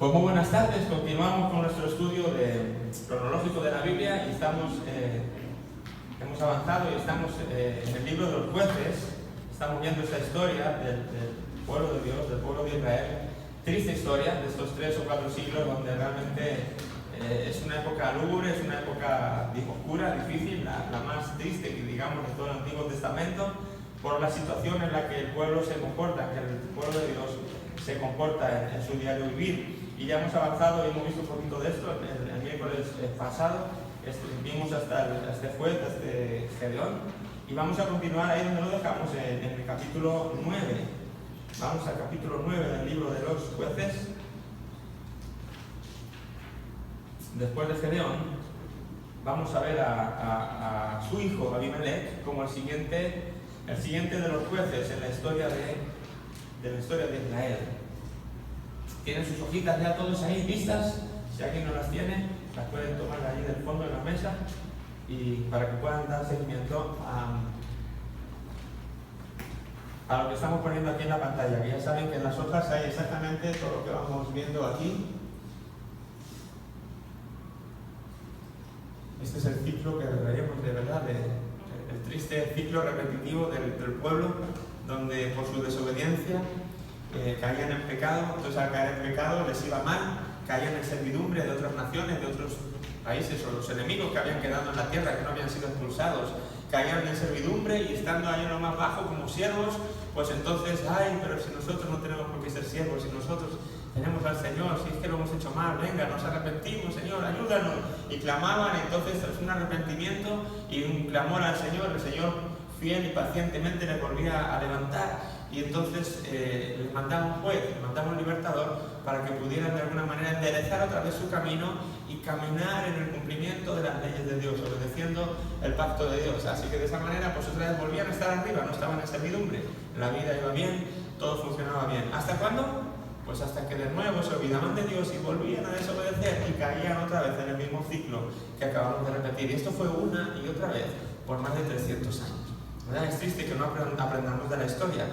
Pues muy buenas tardes, continuamos con nuestro estudio cronológico de la Biblia y hemos avanzado y estamos en el libro de los jueces. Estamos viendo esta historia del pueblo de Dios, del pueblo de Israel. Triste historia de estos 3 o 4 siglos donde realmente es una época lúgubre, es una época oscura, difícil, la más triste que digamos de todo el Antiguo Testamento, por la situación en la que el pueblo se comporta, que el pueblo de Dios se comporta en su diario vivir. Y ya hemos avanzado y hemos visto un poquito de esto el miércoles pasado. Vimos hasta este juez, este Gedeón, y vamos a continuar ahí donde lo dejamos, en el capítulo 9. Vamos al capítulo 9 del libro de los jueces. Después de Gedeón, vamos a ver a su hijo Abimelech como el siguiente de los jueces en la historia de Israel. Tienen sus hojitas ya todos ahí listas. Si alguien no las tiene, las pueden tomar allí del fondo de la mesa y para que puedan dar seguimiento a lo que estamos poniendo aquí en la pantalla, que ya saben que en las hojas hay exactamente todo lo que vamos viendo aquí. Este es el ciclo que veríamos de verdad, el triste ciclo repetitivo del pueblo, donde por su desobediencia caían en pecado. Entonces al caer en pecado les iba mal, caían en servidumbre de otras naciones, de otros países, o los enemigos que habían quedado en la tierra, que no habían sido expulsados, caían en servidumbre y estando ahí en lo más bajo como siervos, pues entonces, pero si nosotros no tenemos por qué ser siervos, si nosotros tenemos al Señor, si es que lo hemos hecho mal, venga, nos arrepentimos, Señor, ayúdanos. Y clamaban, entonces tras un arrepentimiento y un clamor al Señor, el Señor fiel y pacientemente les volvía a levantar. Y entonces les mandaba un juez, les mandaba un libertador para que pudieran de alguna manera enderezar otra vez su camino y caminar en el cumplimiento de las leyes de Dios, obedeciendo el pacto de Dios. Así que de esa manera pues otra vez volvían a estar arriba, no estaban en servidumbre, la vida iba bien, todo funcionaba bien. ¿Hasta cuándo? Pues hasta que de nuevo se olvidaban de Dios y volvían a desobedecer y caían otra vez en el mismo ciclo que acabamos de repetir. Y esto fue una y otra vez por más de 300 años. ¿Verdad? Es triste que no aprendamos de la historia,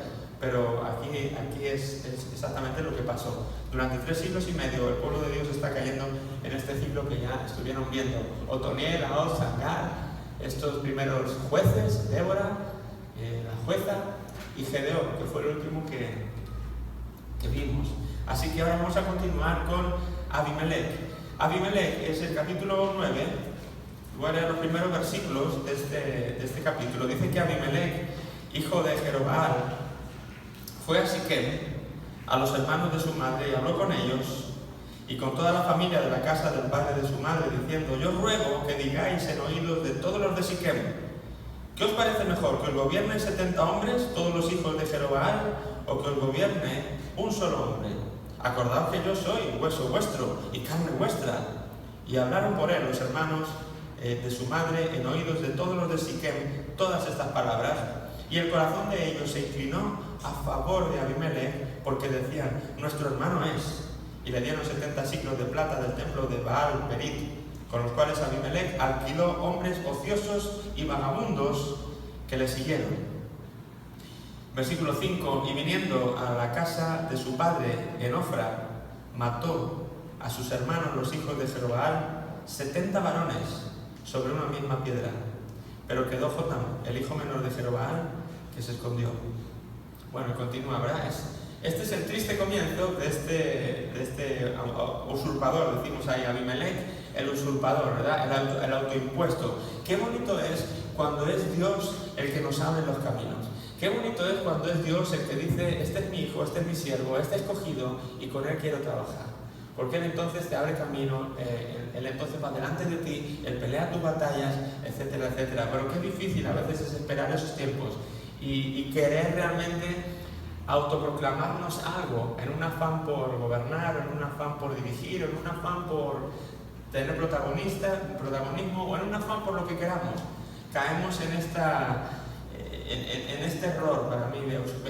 pero aquí es exactamente lo que pasó. Durante 3 siglos y medio el pueblo de Dios está cayendo en este ciclo que ya estuvieron viendo. Otoniel, Ahaz, Sangar, estos primeros jueces, Débora, la jueza, y Gedeón, que fue el último que vimos. Así que ahora vamos a continuar con Abimelech. Abimelech es el capítulo 9. Voy a leer los primeros versículos de este capítulo. Dice que Abimelech, hijo de Jerobaal, fue a Siquem, a los hermanos de su madre, y habló con ellos y con toda la familia de la casa del padre de su madre, diciendo: yo ruego que digáis en oídos de todos los de Siquem, ¿qué os parece mejor, que os gobiernen 70 hombres, todos los hijos de Jerobaal, o que os gobierne un solo hombre? Acordaos que yo soy hueso vuestro y carne vuestra. Y hablaron por él los hermanos de su madre en oídos de todos los de Siquem todas estas palabras, y el corazón de ellos se inclinó a favor de Abimelech, porque decían: nuestro hermano es. Y le dieron 70 siclos de plata del templo de Baal Perit, con los cuales Abimelech alquiló hombres ociosos y vagabundos que le siguieron. Versículo 5: y viniendo a la casa de su padre en Ofra, mató a sus hermanos los hijos de Jerobaal, 70 varones sobre una misma piedra. Pero quedó Jotam, el hijo menor de Jerobaal, que se escondió. Bueno, y continúa, ¿verdad? Este es el triste comienzo de este usurpador, decimos ahí, Abimelech, el usurpador, ¿verdad? El autoimpuesto. Qué bonito es cuando es Dios el que nos abre los caminos. Qué bonito es cuando es Dios el que dice: este es mi hijo, este es mi siervo, este escogido, y con él quiero trabajar. Porque Él entonces te abre camino, Él entonces va delante de ti, Él pelea tus batallas, etcétera, etcétera. Pero qué difícil a veces es esperar esos tiempos y querer realmente autoproclamarnos algo en un afán por gobernar, en un afán por dirigir, en un afán por tener protagonismo o en un afán por lo que queramos. Caemos en este error, para mí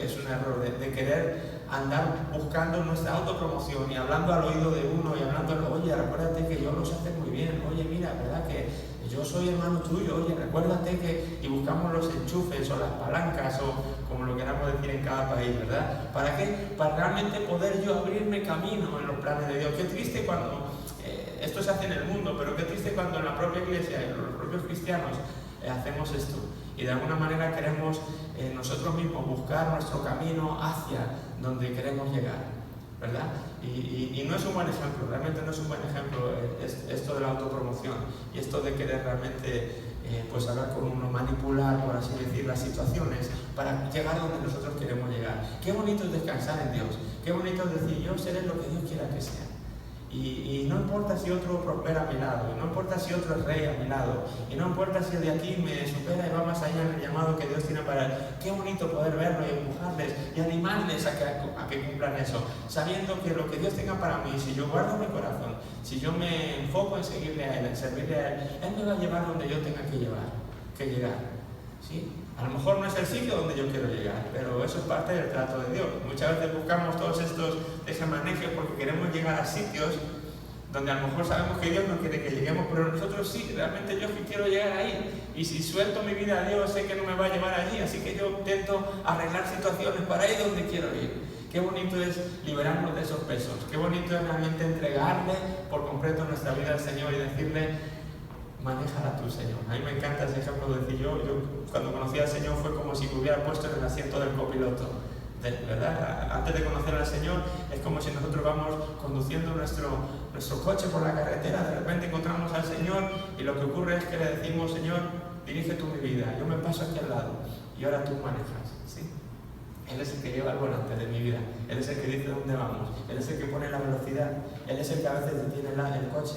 es un error de querer andar buscando nuestra autopromoción y hablando al oído de uno y hablando: oye, acuérdate que yo lo sé hacer muy bien, oye, mira, ¿verdad? Que Yo soy hermano tuyo, oye, recuérdate que... Y buscamos los enchufes o las palancas o como lo queramos decir en cada país, ¿verdad? ¿Para qué? Para realmente poder yo abrirme camino en los planes de Dios. Qué triste cuando... esto se hace en el mundo, pero qué triste cuando en la propia iglesia, en los propios cristianos, hacemos esto. Y de alguna manera queremos nosotros mismos buscar nuestro camino hacia donde queremos llegar, ¿verdad? Y no es un buen ejemplo, realmente no es un buen ejemplo esto de la autopromoción y esto de querer realmente pues hablar con uno, manipular, por así decir, las situaciones para llegar donde nosotros queremos llegar. Qué bonito es descansar en Dios, qué bonito es decir, yo seré lo que Dios quiera que sea. Y no importa si otro prospera a mi lado, y no importa si otro es rey a mi lado, y no importa si el de aquí me supera y va más allá en el llamado que Dios tiene para él. Qué bonito poder verlo y empujarles y animarles a que cumplan eso, sabiendo que lo que Dios tenga para mí, si yo guardo mi corazón, si yo me enfoco en seguirle a Él, en servirle a Él me va a llevar donde yo tenga que llegar. ¿Sí? A lo mejor no es el sitio donde yo quiero llegar, pero eso es parte del trato de Dios. Muchas veces buscamos todos estos tejemanejes porque queremos llegar a sitios donde a lo mejor sabemos que Dios no quiere que lleguemos, pero nosotros sí, realmente yo quiero llegar ahí. Y si suelto mi vida a Dios, sé que no me va a llevar allí, así que yo intento arreglar situaciones para ir donde quiero ir. Qué bonito es liberarnos de esos pesos, qué bonito es realmente entregarle por completo nuestra vida al Señor y decirle, manéjala tú, Señor. A mí me encanta ese ejemplo de decir, yo cuando conocí al Señor fue como si me hubiera puesto en el asiento del copiloto, ¿verdad? Antes de conocer al Señor es como si nosotros vamos conduciendo nuestro coche por la carretera, de repente encontramos al Señor y lo que ocurre es que le decimos, Señor, dirige tú mi vida, yo me paso aquí al lado y ahora tú manejas, ¿sí? Él es el que lleva el volante de mi vida, Él es el que dice dónde vamos, Él es el que pone la velocidad, Él es el que a veces detiene el coche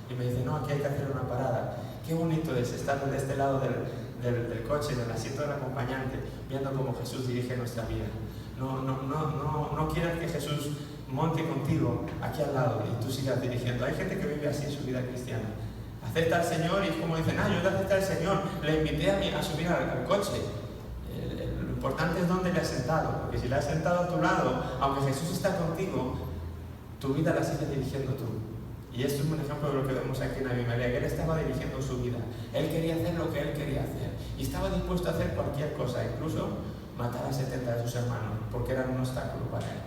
y me dice, no, aquí hay que hacer una parada. Qué bonito es estar de este lado del coche, del asiento del acompañante, viendo cómo Jesús dirige nuestra vida. No quieras que Jesús monte contigo aquí al lado y tú sigas dirigiendo. Hay gente que vive así en su vida cristiana. Acepta al Señor y es como dicen, yo te acepté al Señor, le invité a subir al coche. Lo importante es dónde le has sentado, porque si le has sentado a tu lado, aunque Jesús está contigo, tu vida la sigues dirigiendo tú. Y esto es un ejemplo de lo que vemos aquí en Abimelech. Él estaba dirigiendo su vida. Él quería hacer lo que él quería hacer. Y estaba dispuesto a hacer cualquier cosa, incluso matar a 70 de sus hermanos, porque eran un obstáculo para él.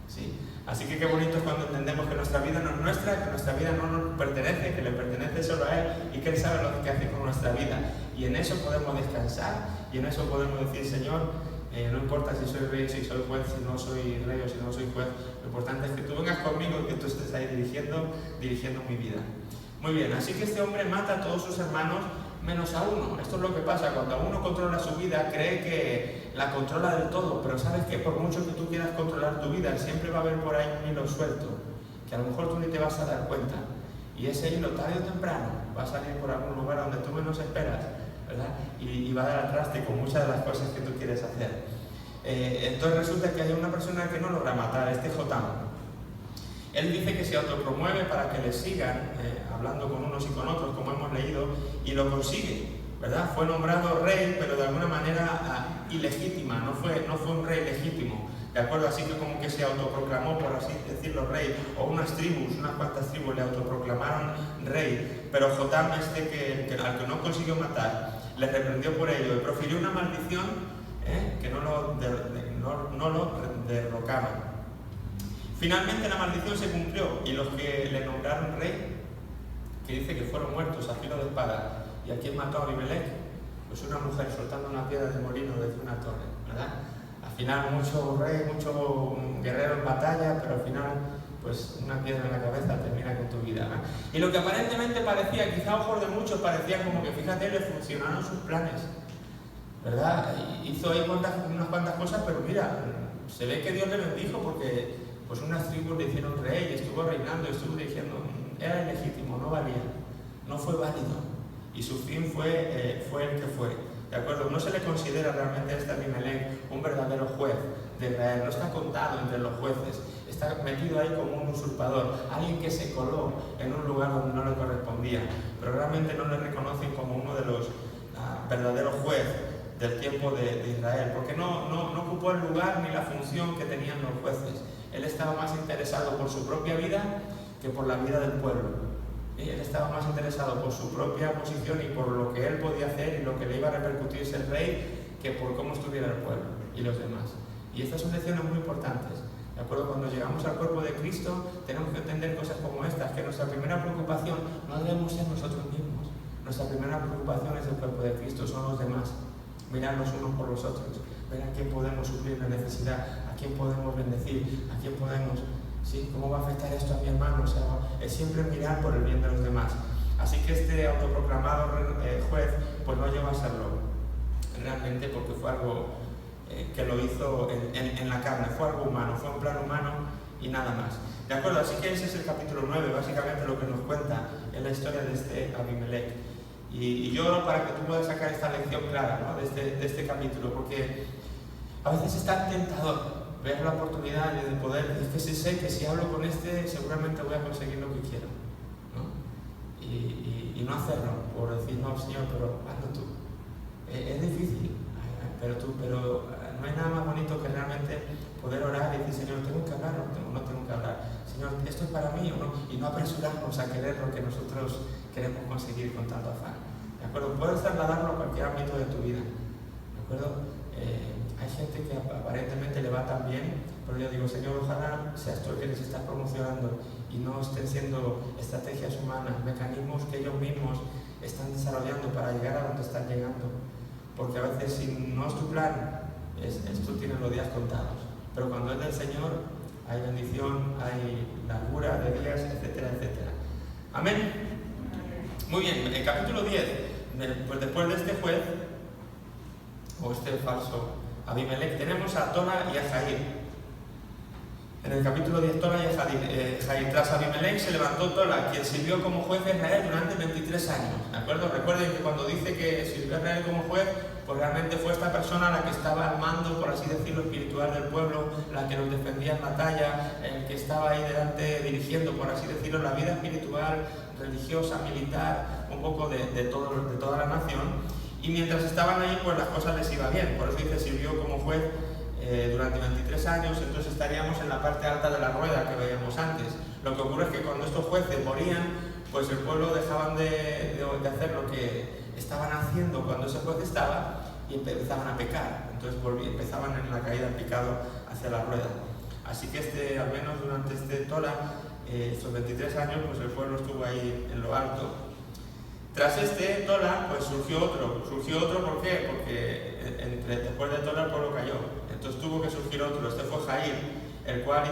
¿Sí? Así que qué bonito es cuando entendemos que nuestra vida no es nuestra, que nuestra vida no nos pertenece, que le pertenece solo a Él y que Él sabe lo que hace con nuestra vida. Y en eso podemos descansar y en eso podemos decir, Señor, no importa si soy rey, si soy juez, si no soy rey o si no soy juez, lo importante es que tú vengas conmigo y que tú estés ahí dirigiendo mi vida. Muy bien, así que este hombre mata a todos sus hermanos menos a uno. Esto es lo que pasa cuando uno controla su vida, cree que la controla del todo, pero sabes que por mucho que tú quieras controlar tu vida, siempre va a haber por ahí un hilo suelto, que a lo mejor tú ni te vas a dar cuenta. Y ese hilo tarde o temprano va a salir por algún lugar donde tú menos esperas, ¿verdad? Y va a dar al traste con muchas de las cosas que tú quieres hacer. Entonces resulta que hay una persona que no logra matar, Jotam. Él dice que se autopromueve para que le sigan, hablando con unos y con otros, como hemos leído, y lo consigue, ¿verdad? Fue nombrado rey, pero de alguna manera ilegítima, no fue un rey legítimo, ¿de acuerdo? Así que como que se autoproclamó, por así decirlo, rey, o unas cuantas tribus le autoproclamaron rey, pero Jotam, al que no consiguió matar, le reprendió por ello y profirió una maldición que no lo derrocaba. Finalmente la maldición se cumplió y los que le nombraron rey, que dice que fueron muertos a filo de espada. ¿Y a quién mató a Abimelech? Pues una mujer soltando una piedra de molino desde una torre, ¿verdad? Al final mucho rey, mucho guerrero en batalla, pero al final pues una piedra en la cabeza termina con tu vida, ¿verdad? Y lo que aparentemente parecía, quizá a ojos de muchos parecía como que, fíjate, le funcionaron sus planes, ¿verdad? Hizo ahí unas cuantas cosas, pero mira, se ve que Dios le bendijo porque pues unas tribus le hicieron rey, estuvo reinando, estuvo diciendo, era ilegítimo, no valía, no fue válido, y su fin fue el que fue, ¿de acuerdo? No se le considera realmente a este Abimelech un verdadero juez de Israel, no está contado entre los jueces, está metido ahí como un usurpador, alguien que se coló en un lugar donde no le correspondía, pero realmente no le reconocen como uno de los verdaderos jueces del tiempo de Israel, porque no ocupó el lugar ni la función que tenían los jueces. Él estaba más interesado por su propia vida que por la vida del pueblo. Él estaba más interesado por su propia posición y por lo que él podía hacer y lo que le iba a repercutir ser rey que por cómo estuviera el pueblo y los demás. Y estas son lecciones muy importantes. ¿De acuerdo? Cuando llegamos al cuerpo de Cristo tenemos que entender cosas como estas, que nuestra primera preocupación no debemos ser nosotros mismos. Nuestra primera preocupación es el cuerpo de Cristo, son los demás. Mirar los unos por los otros, ver a quién podemos suplir la necesidad, a quién podemos bendecir, a quién podemos... ¿Sí? ¿Cómo va a afectar esto a mi hermano? O sea, es siempre mirar por el bien de los demás. Así que este autoproclamado juez pues no llegó a serlo realmente, porque fue algo que lo hizo en la carne, fue algo humano, fue un plan humano y nada más. ¿De acuerdo? Así que ese es el capítulo 9, básicamente lo que nos cuenta en la historia de este Abimelech. Y yo oro para que tú puedas sacar esta lección clara, ¿no? de este capítulo, porque a veces es tan tentador ver la oportunidad de poder, es que sé que si hablo con este seguramente voy a conseguir lo que quiero, ¿no? Y no hacerlo, por decir, no, Señor, pero hazlo tú. Es difícil, pero no hay nada más bonito que realmente poder orar y decir, Señor, ¿tengo que hablar o no tengo que hablar? Señor, ¿esto es para mí o no? Y no apresurarnos a querer lo que nosotros queremos conseguir con tanto afán. ¿De acuerdo? Puedes trasladarlo a cualquier ámbito de tu vida. ¿De acuerdo? Hay gente que aparentemente le va tan bien, pero yo digo, Señor, ojalá seas tú el que les está promocionando y no estén siendo estrategias humanas, mecanismos que ellos mismos están desarrollando para llegar a donde están llegando. Porque a veces si no es tu plan, tú tienes los días contados. Pero cuando es del Señor, hay bendición, hay largura de días, etcétera, etcétera. Amén. Muy bien, el capítulo 10, pues después de este juez, o este falso Abimelech, tenemos a Tola y a Jair. En el capítulo 10, Tola y a Jair. Tras Abimelech se levantó Tola, quien sirvió como juez de Israel durante 23 años. ¿De acuerdo? Recuerden que cuando dice que sirvió a Israel como juez, pues realmente fue esta persona la que estaba al mando, por así decirlo, espiritual del pueblo, la que nos defendía en batalla, el que estaba ahí delante dirigiendo, por así decirlo, la vida espiritual, religiosa, militar, un poco de toda la nación. Y mientras estaban ahí, pues las cosas les iba bien. Por eso dice, sirvió como juez durante 23 años, entonces estaríamos en la parte alta de la rueda que veíamos antes. Lo que ocurre es que cuando estos jueces morían, pues el pueblo dejaban de hacer lo que estaban haciendo cuando ese juez estaba y empezaban a pecar. Entonces empezaban en la caída en picado hacia la rueda. Así que al menos durante Tola, estos 23 años, pues el pueblo estuvo ahí en lo alto. Tras Tola, pues surgió otro. ¿Surgió otro por qué? Porque después de Tola el pueblo cayó. Entonces tuvo que surgir otro. Este fue Jair, el cual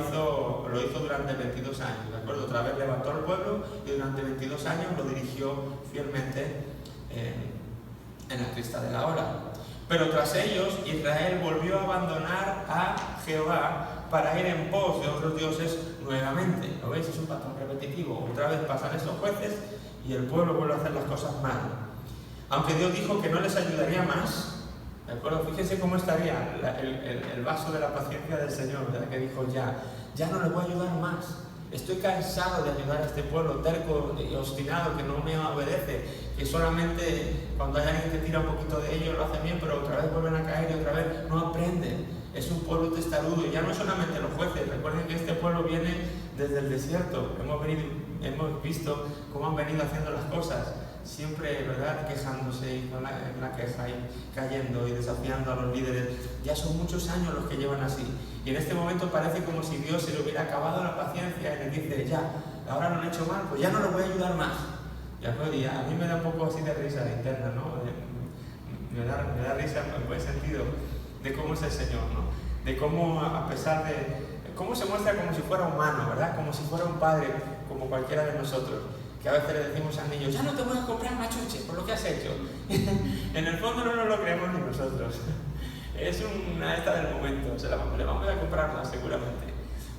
lo hizo durante 22 años. ¿De acuerdo? Otra vez levantó al pueblo y durante 22 años lo dirigió fielmente en la crista de la hora. Pero tras ellos, Israel volvió a abandonar a Jehová para ir en pos de otros dioses nuevamente. ¿Lo veis? Es un patrón repetitivo. Otra vez pasan estos jueces y el pueblo vuelve a hacer las cosas mal. Aunque Dios dijo que no les ayudaría más, ¿de acuerdo? Fíjense cómo estaría el vaso de la paciencia del Señor, ¿verdad? Que dijo ya no les voy a ayudar más. Estoy cansado de ayudar a este pueblo terco y obstinado que no me obedece, que solamente cuando hay alguien que tira un poquito de ellos lo hacen bien, pero otra vez vuelven a caer y otra vez no aprenden. Es un pueblo testarudo y ya no solamente los jueces. Recuerden que este pueblo viene desde el desierto. Hemos visto cómo han venido haciendo las cosas, siempre, ¿verdad?, quejándose y con la queja y cayendo y desafiando a los líderes. Ya son muchos años los que llevan así. Y en este momento parece como si Dios se le hubiera acabado la paciencia y les dice, ya, ahora lo han hecho mal, pues ya no les voy a ayudar más. Y a mí me da un poco así de risa interna, ¿no? Me da risa en buen sentido de cómo es el Señor, ¿no? De cómo, a pesar de cómo se muestra como si fuera humano, ¿verdad? Como si fuera un padre, como cualquiera de nosotros, que a veces le decimos al niño, ya no te voy a comprar machuche por lo que has hecho. En el fondo no nos lo creemos ni nosotros. Es una esta del momento, le vamos a comprarla seguramente.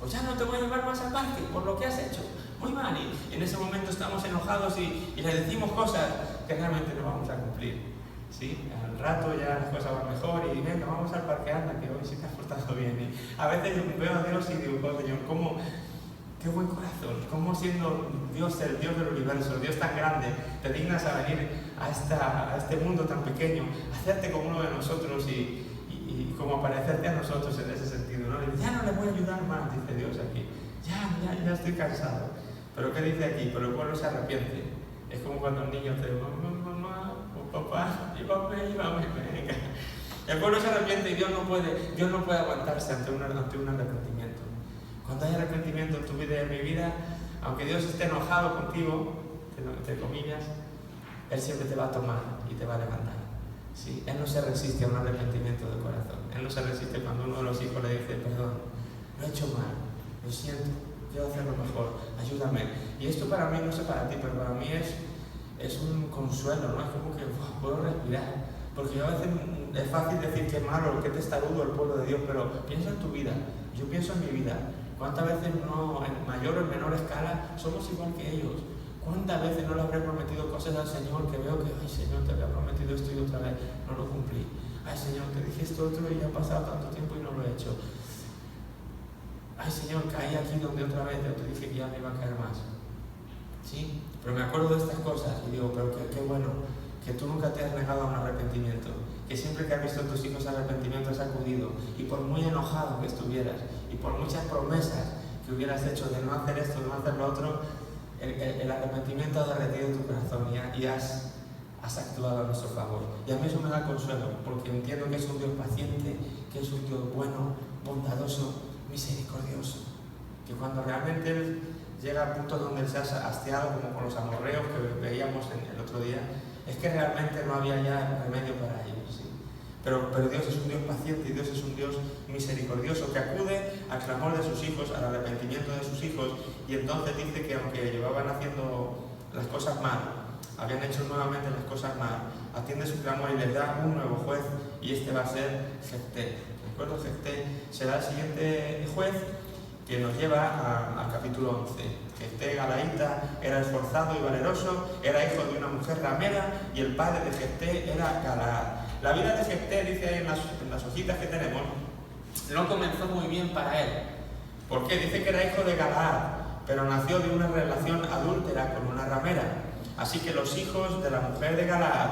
O ya no te voy a llevar más al parque por lo que has hecho. Muy mal, y en ese momento estamos enojados y le decimos cosas que realmente no vamos a cumplir. ¿Sí? Al rato ya las cosas van mejor y venga, vamos al parque, anda, que hoy sí te has portado bien. Y a veces yo veo a Dios y digo, Señor, qué buen corazón, cómo siendo Dios, el Dios del universo, el Dios tan grande, te dignas a venir a este mundo tan pequeño, hacerte como uno de nosotros y como parecerte a nosotros en ese sentido, ¿no? Ya no le voy a ayudar más, dice Dios aquí, ya estoy cansado. Pero ¿qué dice aquí? Pero el pueblo se arrepiente. Es como cuando un niño te dice, mamá, papá, llévame, venga. El pueblo se arrepiente y Dios no puede aguantarse ante un arrepentimiento. Cuando hay arrepentimiento en tu vida y en mi vida, aunque Dios esté enojado contigo, entre comillas, Él siempre te va a tomar y te va a levantar. ¿Sí? Él no se resiste a un arrepentimiento de corazón. Él no se resiste cuando uno de los hijos le dice, perdón, lo he hecho mal, lo siento, quiero hacerlo mejor, ayúdame. Y esto para mí, no sé para ti, pero para mí es un consuelo, ¿no? Es como que puedo respirar. Porque a veces es fácil decir que es malo, que testarudo el pueblo de Dios, pero piensa en tu vida, yo pienso en mi vida. ¿Cuántas veces no, en mayor o en menor escala, somos igual que ellos? ¿Cuántas veces no le habré prometido cosas al Señor que veo que, ay Señor, te había prometido esto y otra vez no lo cumplí? Ay Señor, te dije esto otro y ya ha pasado tanto tiempo y no lo he hecho. Ay Señor, caí aquí donde otra vez yo te dije que ya me iba a caer más. ¿Sí? Pero me acuerdo de estas cosas y digo, pero qué bueno que tú nunca te has negado a un arrepentimiento, que siempre que has visto a tus hijos arrepentimiento has acudido, y por muy enojado que estuvieras y por muchas promesas que hubieras hecho de no hacer esto, de no hacer lo otro, el arrepentimiento ha derretido tu corazón y has actuado a nuestro favor. Y a mí eso me da consuelo, porque entiendo que es un Dios paciente, que es un Dios bueno, bondadoso, misericordioso, que cuando realmente Él llega al punto donde Él se ha hastiado, como con los amorreos que veíamos el otro día, es que realmente no había ya remedio para ellos. ¿Sí? Pero Dios es un Dios paciente y Dios es un Dios misericordioso que acude al clamor de sus hijos, al arrepentimiento de sus hijos, y entonces dice que aunque llevaban haciendo las cosas mal, habían hecho nuevamente las cosas mal, atiende su clamor y les da un nuevo juez, y este va a ser Jefté. ¿De acuerdo? Jefté será el siguiente juez que nos lleva al capítulo 11. Jefté Galaíta era esforzado y valeroso, era hijo de una mujer ramera y el padre de Jefté era Galaad. La vida de Jefté, dice ahí en las hojitas que tenemos, no comenzó muy bien para él. ¿Por qué? Dice que era hijo de Galaad, pero nació de una relación adúltera con una ramera. Así que los hijos de la mujer de Galaad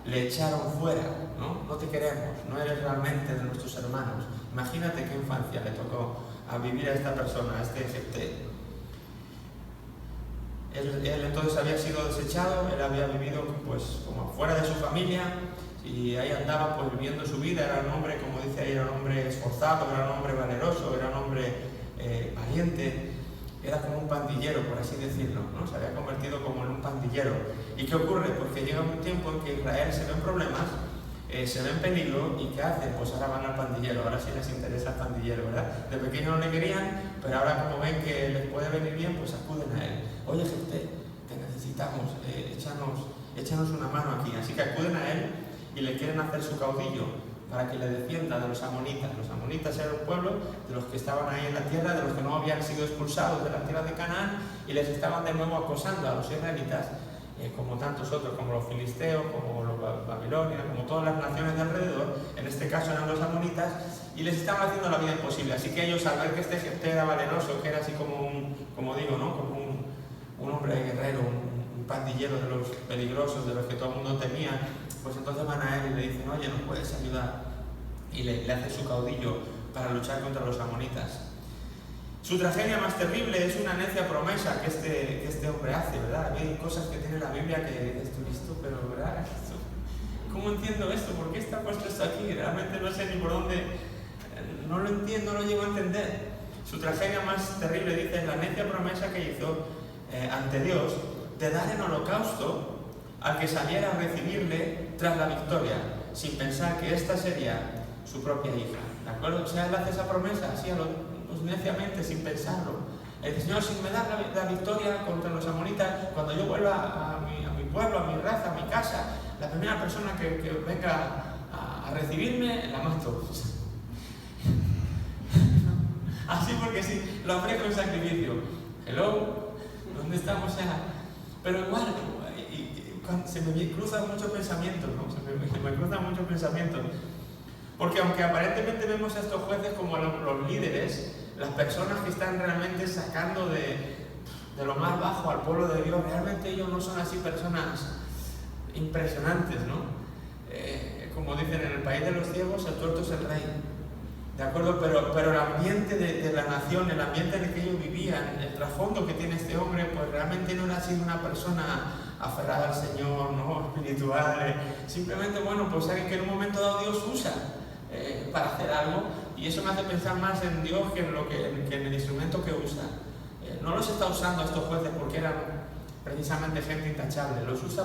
le echaron fuera, ¿no? No te queremos, no eres realmente de nuestros hermanos. Imagínate qué infancia le tocó a vivir a esta persona, a este Jefté. Él entonces había sido desechado, él había vivido pues como fuera de su familia y ahí andaba pues viviendo su vida. Era un hombre, como dice ahí, era un hombre esforzado, era un hombre valeroso, era un hombre valiente, era como un pandillero, por así decirlo, ¿no? Se había convertido como en un pandillero. ¿Y qué ocurre? Pues que llega un tiempo en que Israel se ve en problemas, se ve en peligro, y ¿qué hacen? Pues ahora van al pandillero, ahora sí les interesa el pandillero, ¿verdad? De pequeño no le querían, pero ahora como ven que les puede venir bien, pues acuden a él. Oye, Jefté, te necesitamos, échanos una mano aquí. Así que acuden a él y le quieren hacer su caudillo para que le defienda de los amonitas. Los amonitas eran un pueblo de los que estaban ahí en la tierra, de los que no habían sido expulsados de la tierra de Canaán, y les estaban de nuevo acosando a los israelitas, como tantos otros, como los filisteos, como los babilonios, como todas las naciones de alrededor. En este caso eran los amonitas, y les estaban haciendo la vida imposible. Así que ellos, al ver que este Jefté era valeroso, que era así como como digo, ¿no? Como un hombre guerrero, un pandillero de los peligrosos, de los que todo el mundo temía, pues entonces van a él y le dicen, oye, ¿nos puedes ayudar? Y le hace su caudillo para luchar contra los amonitas. Su tragedia más terrible es una necia promesa que este hombre hace, ¿verdad? Hay cosas que tiene la Biblia que dices tú, visto, pero ¿verdad? ¿Cómo entiendo esto? ¿Por qué está puesto esto aquí? Realmente no sé ni por dónde, no lo entiendo, no lo llego a entender. Su tragedia más terrible, dice, es la necia promesa que hizo ante Dios de dar en holocausto al que saliera a recibirle tras la victoria, sin pensar que esta sería su propia hija. ¿De acuerdo? O sea, él hace esa promesa así pues neciamente, sin pensarlo. El Señor, si me da la victoria contra los amonitas, cuando yo vuelva a mi pueblo, a mi raza, a mi casa, la primera persona que venga a recibirme, la mato. Así porque sí, lo ofrezco en sacrificio. Hello, ¿dónde estamos ya? Pero igual, se me cruzan muchos pensamientos, ¿no? Se me cruzan muchos pensamientos. Porque aunque aparentemente vemos a estos jueces como los líderes, las personas que están realmente sacando de lo más bajo al pueblo de Dios, realmente ellos no son así personas impresionantes, ¿no? Como dicen, en el país de los ciegos el tuerto es el rey. ¿de acuerdo? Pero el ambiente de la nación, el ambiente en el que ellos vivían, el trasfondo que tiene este hombre, pues realmente no era sido una persona aferrada al Señor, ¿no? Espiritual, simplemente, bueno, pues alguien que en un momento dado Dios usa para hacer algo, y eso me hace pensar más en Dios que en el instrumento que usa. No los está usando estos jueces porque eran precisamente gente intachable, los usa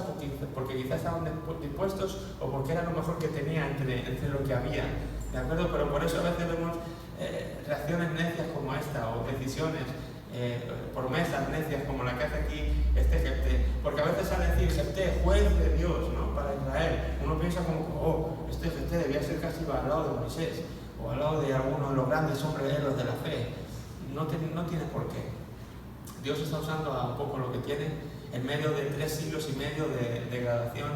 porque quizás estaban dispuestos o porque era lo mejor que tenía entre lo que había, ¿de acuerdo? Pero por eso a veces vemos reacciones necias como esta, o decisiones, promesas necias como la que hace aquí este Jefté, porque a veces al decir Jefté, juez de Dios, ¿no? Para Israel, uno piensa como, este Jefté debía ser casi al lado de Moisés, o al lado de alguno de los grandes hombres héroes de la fe. No tiene por qué. Dios está usando un poco lo que tiene en medio de 3 siglos y medio de degradación,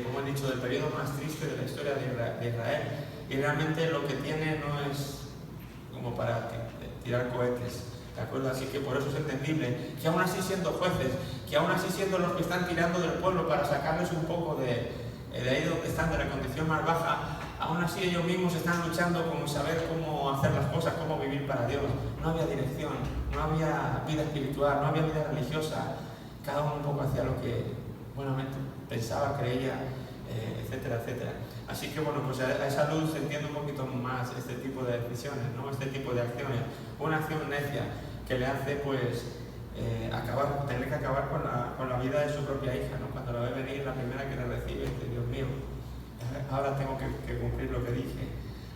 como he dicho, del periodo más triste de la historia de Israel. Y realmente lo que tiene no es como para tirar cohetes, ¿de acuerdo? Así que por eso es entendible que aún así siendo jueces, que aún así siendo los que están tirando del pueblo para sacarles un poco de ahí donde están, de la condición más baja, aún así ellos mismos están luchando con saber cómo hacer las cosas, cómo vivir para Dios. No había dirección, no había vida espiritual, no había vida religiosa. Cada uno un poco hacía lo que buenamente pensaba, creía, etcétera, etcétera. Así que bueno, pues a esa luz se entiende un poquito más este tipo de decisiones, ¿no? Este tipo de acciones. Una acción necia que le hace pues tener que acabar con la vida de su propia hija, ¿no? Cuando la ve venir, la primera que la recibe, dice, Dios mío, ahora tengo que cumplir lo que dije.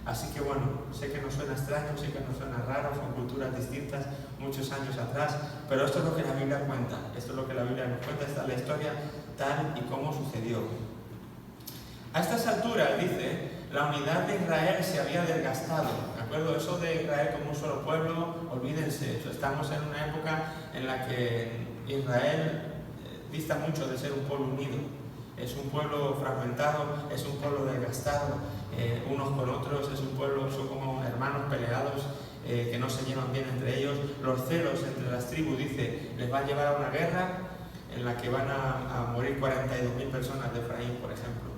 Así que bueno, sé que nos suena extraño, sé que nos suena raro, son culturas distintas, muchos años atrás, pero esto es lo que la Biblia cuenta, esto es lo que la Biblia nos cuenta, esta es la historia tal y como sucedió. A estas alturas, dice, la unidad de Israel se había desgastado, ¿de acuerdo? Eso de Israel como un solo pueblo, olvídense, estamos en una época en la que Israel dista mucho de ser un pueblo unido. Es un pueblo fragmentado, es un pueblo desgastado, unos con otros, es un pueblo, son como hermanos peleados, que no se llevan bien entre ellos. Los celos entre las tribus, dice, les va a llevar a una guerra en la que van a morir 42.000 personas de Efraín, por ejemplo,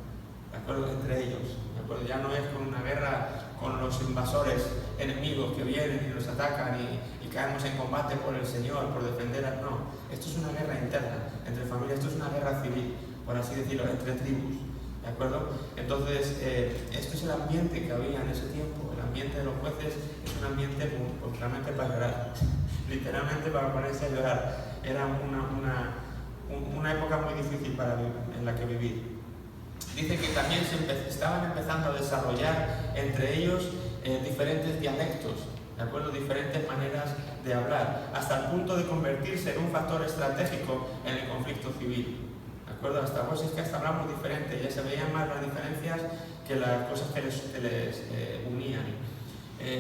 ¿de acuerdo? Entre ellos, ¿de acuerdo? Ya no es con una guerra con los invasores enemigos que vienen y nos atacan y caemos en combate por el Señor, por defender no. Esto es una guerra interna entre familias, esto es una guerra civil, por así decirlo, entre tribus, ¿de acuerdo? Entonces, esto es el ambiente que había en ese tiempo. El ambiente de los jueces es un ambiente pues, realmente para llorar, literalmente para ponerse a llorar. Era una época muy difícil en la que vivir. Dice que también estaban empezando a desarrollar entre ellos diferentes dialectos, ¿de acuerdo? Diferentes maneras de hablar, hasta el punto de convertirse en un factor estratégico en el conflicto civil. ¿De acuerdo? Hasta pues es que hasta hablamos diferente, ya se veían más las diferencias que las cosas que les unían.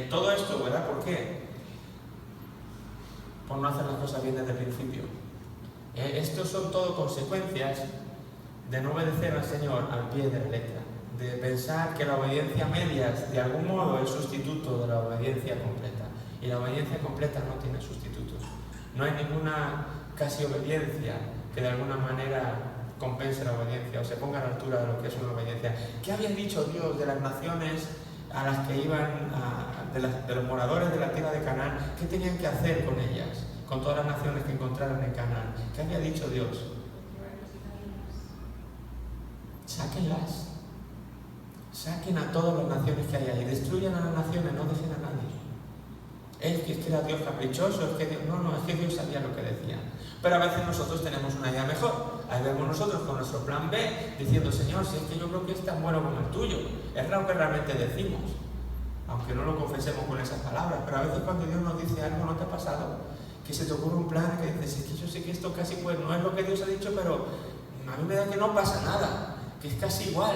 Todo esto, ¿verdad? ¿Por qué? Por no hacer las cosas bien desde el principio. Estos son todo consecuencias de no obedecer al Señor al pie de la letra, de pensar que la obediencia a medias de algún modo es sustituto de la obediencia completa. Y la obediencia completa no tiene sustitutos. No hay ninguna casi obediencia que de alguna manera compense la obediencia o se ponga a la altura de lo que es una obediencia. ¿Qué había dicho Dios de las naciones a las que iban, de los moradores de la tierra de Canaán? ¿Qué tenían que hacer con ellas, con todas las naciones que encontraran en Canaán? ¿Qué había dicho Dios? Sáquenlas. Saquen a todas las naciones que hay ahí. Destruyan a las naciones, no dejen a nadie. Es que era Dios caprichoso, es que Dios, no, es que Dios sabía lo que decía. Pero a veces nosotros tenemos una idea mejor. Ahí vemos nosotros con nuestro plan B, diciendo, Señor, si es que yo creo que es tan bueno como el tuyo. Es lo que realmente decimos, aunque no lo confesemos con esas palabras. Pero a veces cuando Dios nos dice algo, ¿no te ha pasado? Que se te ocurre un plan que dices, es que yo sé que esto casi pues no es lo que Dios ha dicho, pero a mí me da que no pasa nada, que es casi igual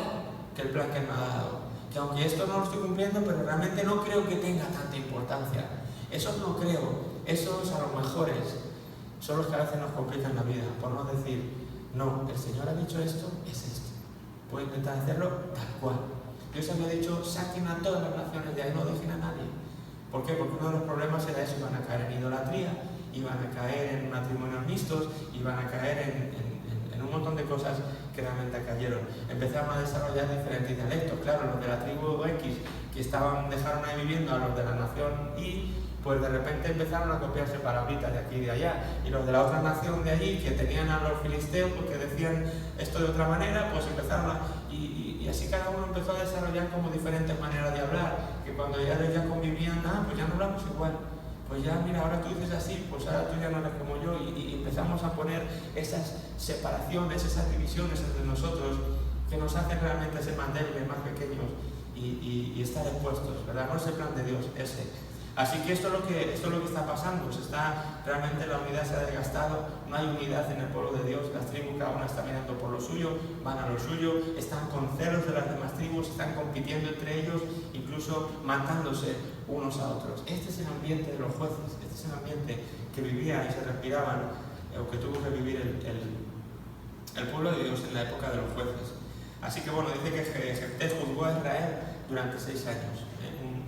que el plan que Él me ha dado. Que aunque esto no lo estoy cumpliendo, pero realmente no creo que tenga tanta importancia. Esos no creo, esos a lo mejores son los que a veces nos complican la vida, por no decir, no, el Señor ha dicho esto, es esto. Puedo intentar hacerlo tal cual. Dios había dicho, saquen a todas las naciones de ahí, no dejen a nadie. ¿Por qué? Porque uno de los problemas era eso, iban a caer en idolatría, iban a caer en matrimonios mixtos, iban a caer en un montón de cosas que realmente cayeron. Empezaron a desarrollar diferentes dialectos. Claro, los de la tribu X que dejaron ahí viviendo a los de la nación y pues de repente empezaron a copiarse palabritas de aquí y de allá, y los de la otra nación de allí que tenían a los filisteos porque decían esto de otra manera, pues empezaron y así cada uno empezó a desarrollar como diferentes maneras de hablar, que cuando ya convivían, pues ya no hablamos igual, pues ya mira, ahora tú dices así, pues ahora tú ya no eres como yo, y empezamos a poner esas separaciones, esas divisiones entre nosotros que nos hacen realmente ser más débiles, más pequeños y estar expuestos, ¿verdad? No es el plan de Dios ese. Así que esto es lo que está pasando. Realmente la unidad se ha desgastado, no hay unidad en el pueblo de Dios, las tribus cada una está mirando por lo suyo, van a lo suyo, están con celos de las demás tribus, están compitiendo entre ellos, incluso matándose unos a otros. Este es el ambiente de los jueces, este es el ambiente que vivía y se respiraban, o que tuvo que vivir el pueblo de Dios en la época de los jueces. Así que bueno, dice que Jefté juzgó a Israel durante 6 años,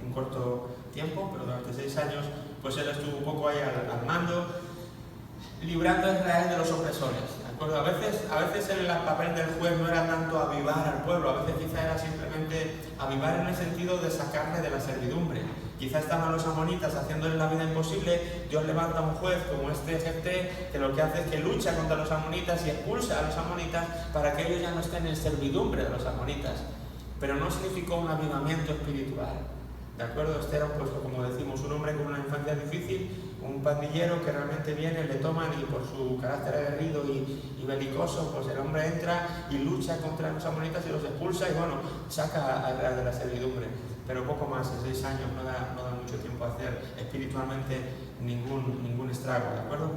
un corto tiempo, pero durante 6 años pues él estuvo un poco ahí al mando, librando a Israel de los opresores, ¿de acuerdo? A veces el papel del juez no era tanto avivar al pueblo, a veces quizá era simplemente avivar en el sentido de sacarle de la servidumbre. Quizá estaban los amonitas haciéndoles la vida imposible, Dios levanta a un juez como este Jefté, que lo que hace es que lucha contra los amonitas y expulsa a los amonitas para que ellos ya no estén en servidumbre de los amonitas. Pero no significó un avivamiento espiritual. ¿De acuerdo? Este era, pues, como decimos, un hombre con una infancia difícil, un pandillero que realmente viene, le toman y por su carácter aguerrido y belicoso, pues el hombre entra y lucha contra los amonitas y los expulsa y bueno, saca a Israel de la servidumbre. Pero poco más, en 6 años no da mucho tiempo a hacer espiritualmente ningún estrago, ¿de acuerdo?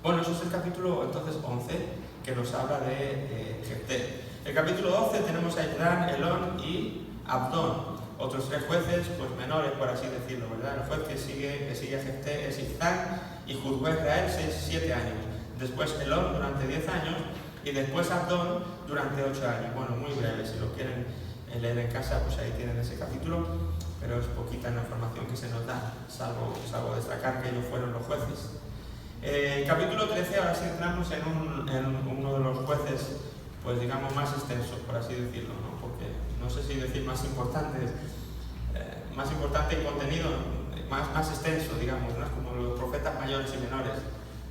Bueno, eso es el capítulo entonces 11 que nos habla de Jefté. El capítulo 12 tenemos a Hithram, Elón y Abdón. Otros 3 jueces, pues menores por así decirlo, ¿verdad? El juez que sigue a Jefté es Hithram y juzgó a Israel 7 años. Después Elón durante 10 años y después Abdón durante 8 años. Bueno, muy breve, si lo quieren leer en casa, pues ahí tienen ese capítulo, pero es poquita la información que se nos da, salvo destacar que ellos fueron los jueces. Capítulo 13, ahora sí entramos en uno de los jueces, pues digamos más extensos, por así decirlo, ¿no? Porque no sé si decir más importante en contenido, más extenso, digamos, ¿no? Es como los profetas mayores y menores.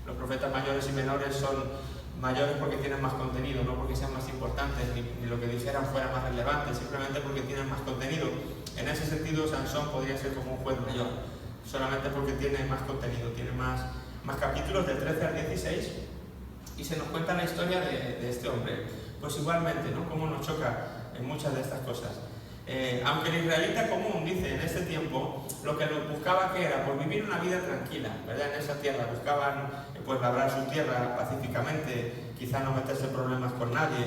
Los profetas mayores y menores son mayores porque tienen más contenido, no porque sean más importantes, ni lo que dijeran fuera más relevante, simplemente porque tienen más contenido. En ese sentido, Sansón podría ser como un juez mayor, solamente porque tiene más contenido, tiene más capítulos del 13 al 16, y se nos cuenta la historia de este hombre. Pues igualmente, ¿no? Cómo nos choca en muchas de estas cosas. Aunque el israelita común, dice, en este tiempo, lo que buscaba que era pues vivir una vida tranquila, ¿verdad? En esa tierra buscaban pues labrar su tierra pacíficamente, quizá no meterse en problemas con nadie,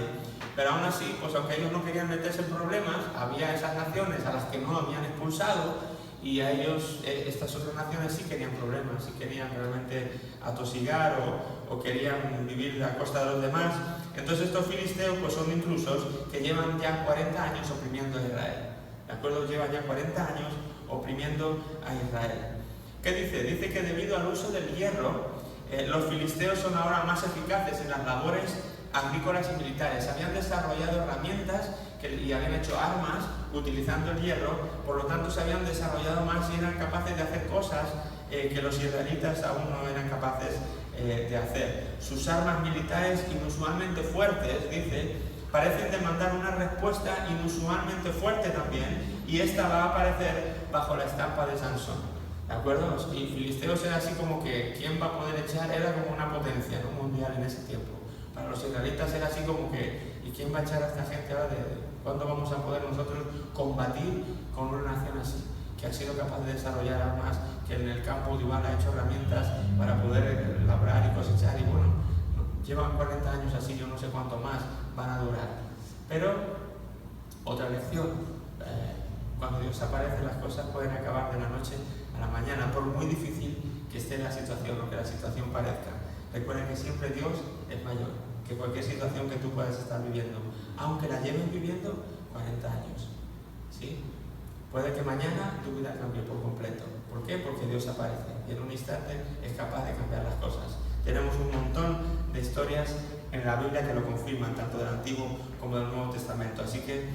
pero aún así, pues aunque ellos no querían meterse en problemas, había esas naciones a las que no habían expulsado y a ellos, estas otras naciones sí querían problemas, sí querían realmente atosigar o querían vivir a costa de los demás. Entonces estos filisteos pues son intrusos que llevan ya 40 años oprimiendo a Israel, ¿de acuerdo? Llevan ya 40 años oprimiendo a Israel. ¿Qué dice? Dice que debido al uso del hierro, los filisteos son ahora más eficaces en las labores agrícolas y militares. Habían desarrollado herramientas y habían hecho armas utilizando el hierro, por lo tanto se habían desarrollado más y eran capaces de hacer cosas que los israelitas aún no eran capaces de hacer. Sus armas militares inusualmente fuertes, dice, parecen demandar una respuesta inusualmente fuerte también, y esta va a aparecer bajo la estampa de Sansón. ¿De acuerdo? Y filisteos era así como que quién va a poder echar, era como una potencia, ¿no? Mundial en ese tiempo. Para los israelitas era así como que, ¿y quién va a echar a esta gente ahora? ¿Cuándo vamos a poder nosotros combatir con una nación así? Que ha sido capaz de desarrollar armas, que en el campo igual ha hecho herramientas para poder labrar y cosechar, y bueno, llevan 40 años así, yo no sé cuánto más van a durar. Pero, otra lección, cuando Dios aparece las cosas pueden acabar de la noche a la mañana, por muy difícil que esté la situación o que la situación parezca. Recuerden que siempre Dios es mayor que cualquier situación que tú puedas estar viviendo, aunque la lleves viviendo 40 años, ¿sí? Puede que mañana tu vida cambie por completo. ¿Por qué? Porque Dios aparece y en un instante es capaz de cambiar las cosas. Tenemos un montón de historias en la Biblia que lo confirman, tanto del Antiguo como del Nuevo Testamento. Así que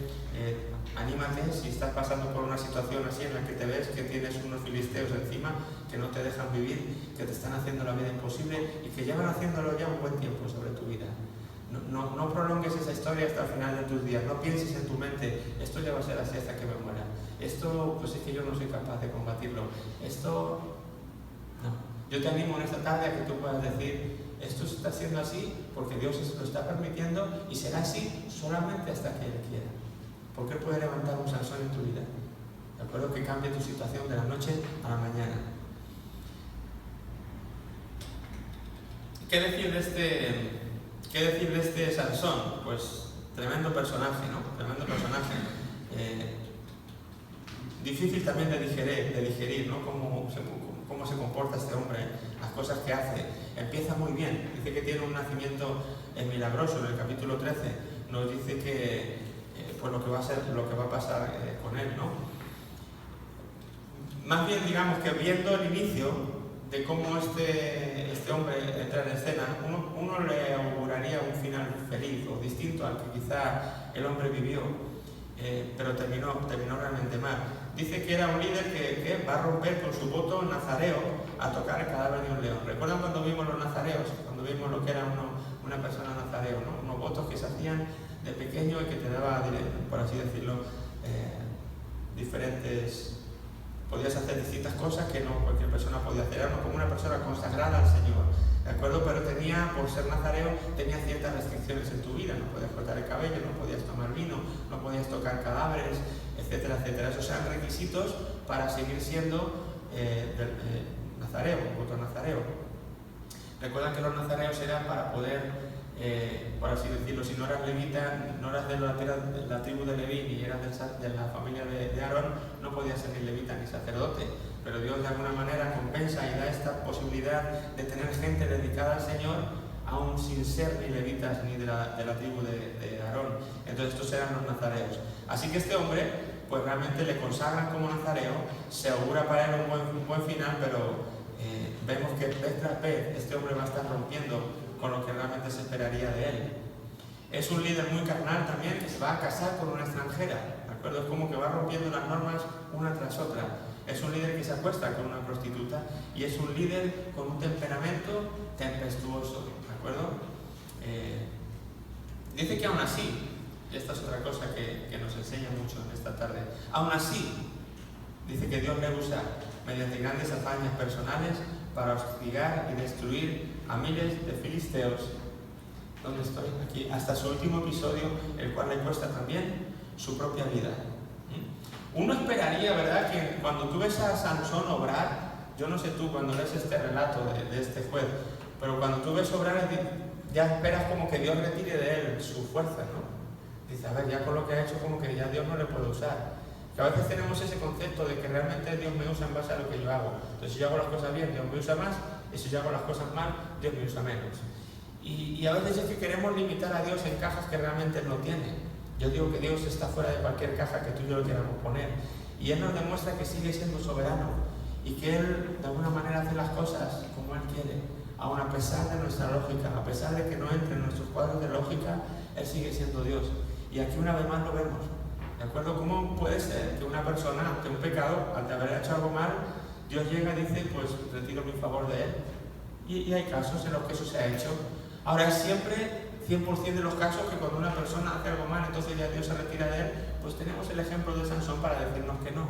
anímate si estás pasando por una situación así en la que te ves que tienes unos filisteos encima que no te dejan vivir, que te están haciendo la vida imposible y que llevan haciéndolo ya un buen tiempo sobre tu vida. No prolongues esa historia hasta el final de tus días. No pienses en tu mente, esto ya va a ser así hasta que me muera. Esto, pues es que yo no soy capaz de combatirlo. Esto, no. Yo te animo en esta tarde a que tú puedas decir, esto está siendo así porque Dios lo está permitiendo y será así solamente hasta que Él quiera. Porque Él puede levantar un Sansón en tu vida. ¿De acuerdo? Que cambie tu situación de la noche a la mañana. ¿Qué decir de este Sansón? Pues tremendo personaje, ¿no? Tremendo personaje. Difícil también de digerir, ¿no? Cómo se comporta este hombre, las cosas que hace. Empieza muy bien. Dice que tiene un nacimiento milagroso. En el capítulo 13 nos dice que pues lo que va a pasar con él, ¿no? Más bien, digamos que viendo el inicio de cómo este hombre entra en escena, uno le auguraría un final feliz o distinto al que quizá el hombre vivió, pero terminó realmente mal. Dice que era un líder que va a romper con su voto nazareo a tocar el cadáver de un león. ¿Recuerdan cuando vimos los nazareos? Cuando vimos lo que era una persona nazareo, ¿no? Unos votos que se hacían de pequeño y que te daba, por así decirlo, diferentes... Podías hacer distintas cosas que no cualquier persona podía hacer. Era como una persona consagrada al Señor, ¿de acuerdo? Pero por ser nazareo, tenía ciertas restricciones en tu vida. No podías cortar el cabello, no podías tomar vino, no podías tocar cadáveres, etcétera, etcétera. Esos eran requisitos para seguir siendo nazareo, voto nazareo. Recuerdan que los nazareos eran para poder... por así decirlo, si no eras levita, no eras de la tribu de Leví ni eras de la familia de Aarón, no podías ser ni levita ni sacerdote, pero Dios de alguna manera compensa y da esta posibilidad de tener gente dedicada al Señor aún sin ser ni levitas ni de la tribu de Aarón. Entonces estos eran los nazareos. Así que este hombre pues realmente le consagran como nazareo, se augura para él un buen final, pero vemos que vez tras vez este hombre va a estar rompiendo con lo que realmente se esperaría de él. Es un líder muy carnal también, que se va a casar con una extranjera, ¿de acuerdo? Es como que va rompiendo las normas una tras otra. Es un líder que se acuesta con una prostituta y es un líder con un temperamento tempestuoso, ¿de acuerdo? Dice que aún así, y esta es otra cosa que nos enseña mucho en esta tarde, aún así, dice que Dios le usa mediante grandes hazañas personales para hostigar y destruir a miles de filisteos. ¿Dónde estoy? Aquí, hasta su último episodio, el cual le cuesta también su propia vida. Uno esperaría, ¿verdad?, que cuando tú ves a Sansón obrar, yo no sé tú cuando lees este relato de este juez, pero cuando tú ves obrar, ya esperas como que Dios retire de él su fuerza, ¿no? Dice, a ver, ya con lo que ha hecho, como que ya Dios no le puede usar. Que a veces tenemos ese concepto de que realmente Dios me usa en base a lo que yo hago. Entonces, si yo hago las cosas bien, Dios me usa más, y si yo hago las cosas mal, Dios me usa menos. Y a veces es que queremos limitar a Dios en cajas que realmente no tiene. Yo digo que Dios está fuera de cualquier caja que tú y yo lo queramos poner. Y Él nos demuestra que sigue siendo soberano y que Él de alguna manera hace las cosas como Él quiere. Aun a pesar de nuestra lógica, a pesar de que no entre en nuestros cuadros de lógica, Él sigue siendo Dios. Y aquí una vez más lo vemos. ¿De acuerdo? ¿Cómo puede ser que una persona ante un pecado, ante haber hecho algo mal, Dios llega y dice, pues retiro mi favor de Él? Y hay casos en los que eso se ha hecho. Ahora es siempre 100% de los casos que cuando una persona hace algo mal, entonces ya Dios se retira de él, pues tenemos el ejemplo de Sansón para decirnos que no.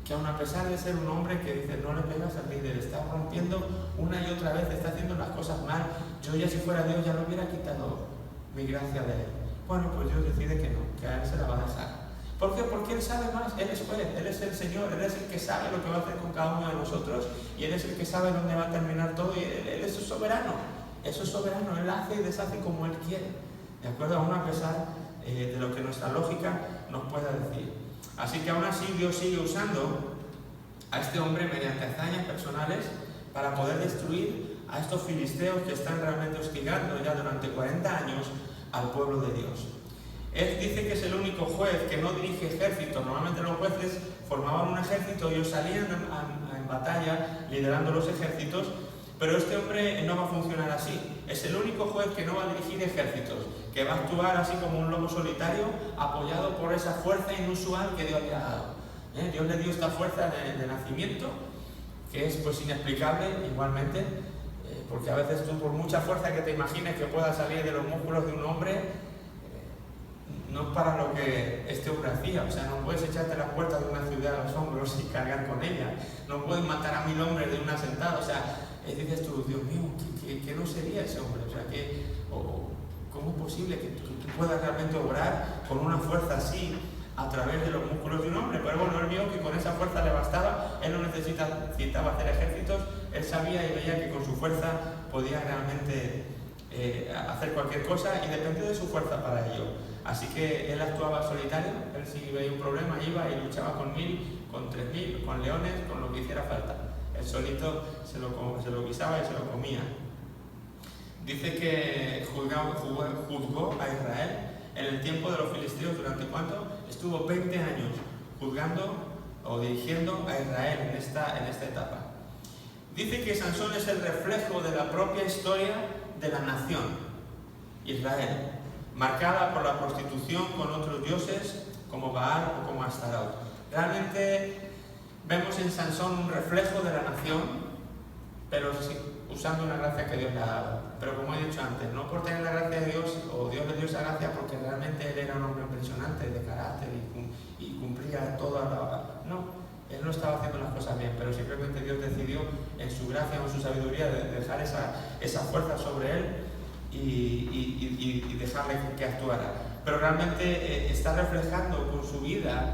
Que aun a pesar de ser un hombre que dice, no le pegas al líder, está rompiendo una y otra vez, está haciendo las cosas mal, yo ya si fuera Dios ya no hubiera quitado mi gracia de él. Bueno, pues Dios decide que no, que a él se la va a dejar. ¿Por qué? Porque Él sabe más, Él es juez, Él es el Señor, Él es el que sabe lo que va a hacer con cada uno de nosotros y Él es el que sabe dónde va a terminar todo y Él es soberano. Eso es soberano, Él hace y deshace como Él quiere, ¿de acuerdo? Aún a pesar de lo que nuestra lógica nos pueda decir. Así que aún así Dios sigue usando a este hombre mediante hazañas personales para poder destruir a estos filisteos que están realmente hostigando ya durante 40 años al pueblo de Dios. Él dice que es el único juez que no dirige ejércitos. Normalmente los jueces formaban un ejército y ellos salían en batalla liderando los ejércitos, Pero este hombre no va a funcionar así. Es el único juez que no va a dirigir ejércitos, que va a actuar así como un lobo solitario, apoyado por esa fuerza inusual que Dios le ha dado. Dios le dio esta fuerza de nacimiento, que es pues inexplicable igualmente, porque a veces tú, por mucha fuerza que te imagines que pueda salir de los músculos de un hombre, no es para lo que este hombre hacía. O sea, no puedes echarte las puertas de una ciudad a los hombros y cargar con ella. No puedes matar a 1000 hombres de una sentada. O sea, dices tú, Dios mío, ¿qué no sería ese hombre? O sea, ¿cómo es posible que tú puedas realmente obrar con una fuerza así a través de los músculos de un hombre? Pero bueno, él vio que con esa fuerza le bastaba, él no necesitaba hacer ejércitos, él sabía y veía que con su fuerza podía realmente hacer cualquier cosa y dependía de su fuerza para ello. Así que él actuaba solitario, él si veía un problema iba y luchaba con 1000, con 3000, con leones, con lo que hiciera falta. Él solito se lo guisaba y se lo comía. Dice que juzgó a Israel en el tiempo de los filisteos. ¿Durante cuánto? Estuvo 20 años juzgando o dirigiendo a Israel en esta etapa. Dice que Sansón es el reflejo de la propia historia de la nación Israel, marcada por la prostitución con otros dioses como Baal o como Astaroth. Realmente vemos en Sansón un reflejo de la nación, pero sí, usando una gracia que Dios le ha dado. Pero como he dicho antes, no por tener la gracia de Dios, o Dios le dio esa gracia porque realmente él era un hombre impresionante de carácter y cumplía toda la... No, él no estaba haciendo las cosas bien, pero simplemente Dios decidió en su gracia o en su sabiduría de dejar esa fuerza sobre él y dejarle que actuara. Pero realmente está reflejando con su vida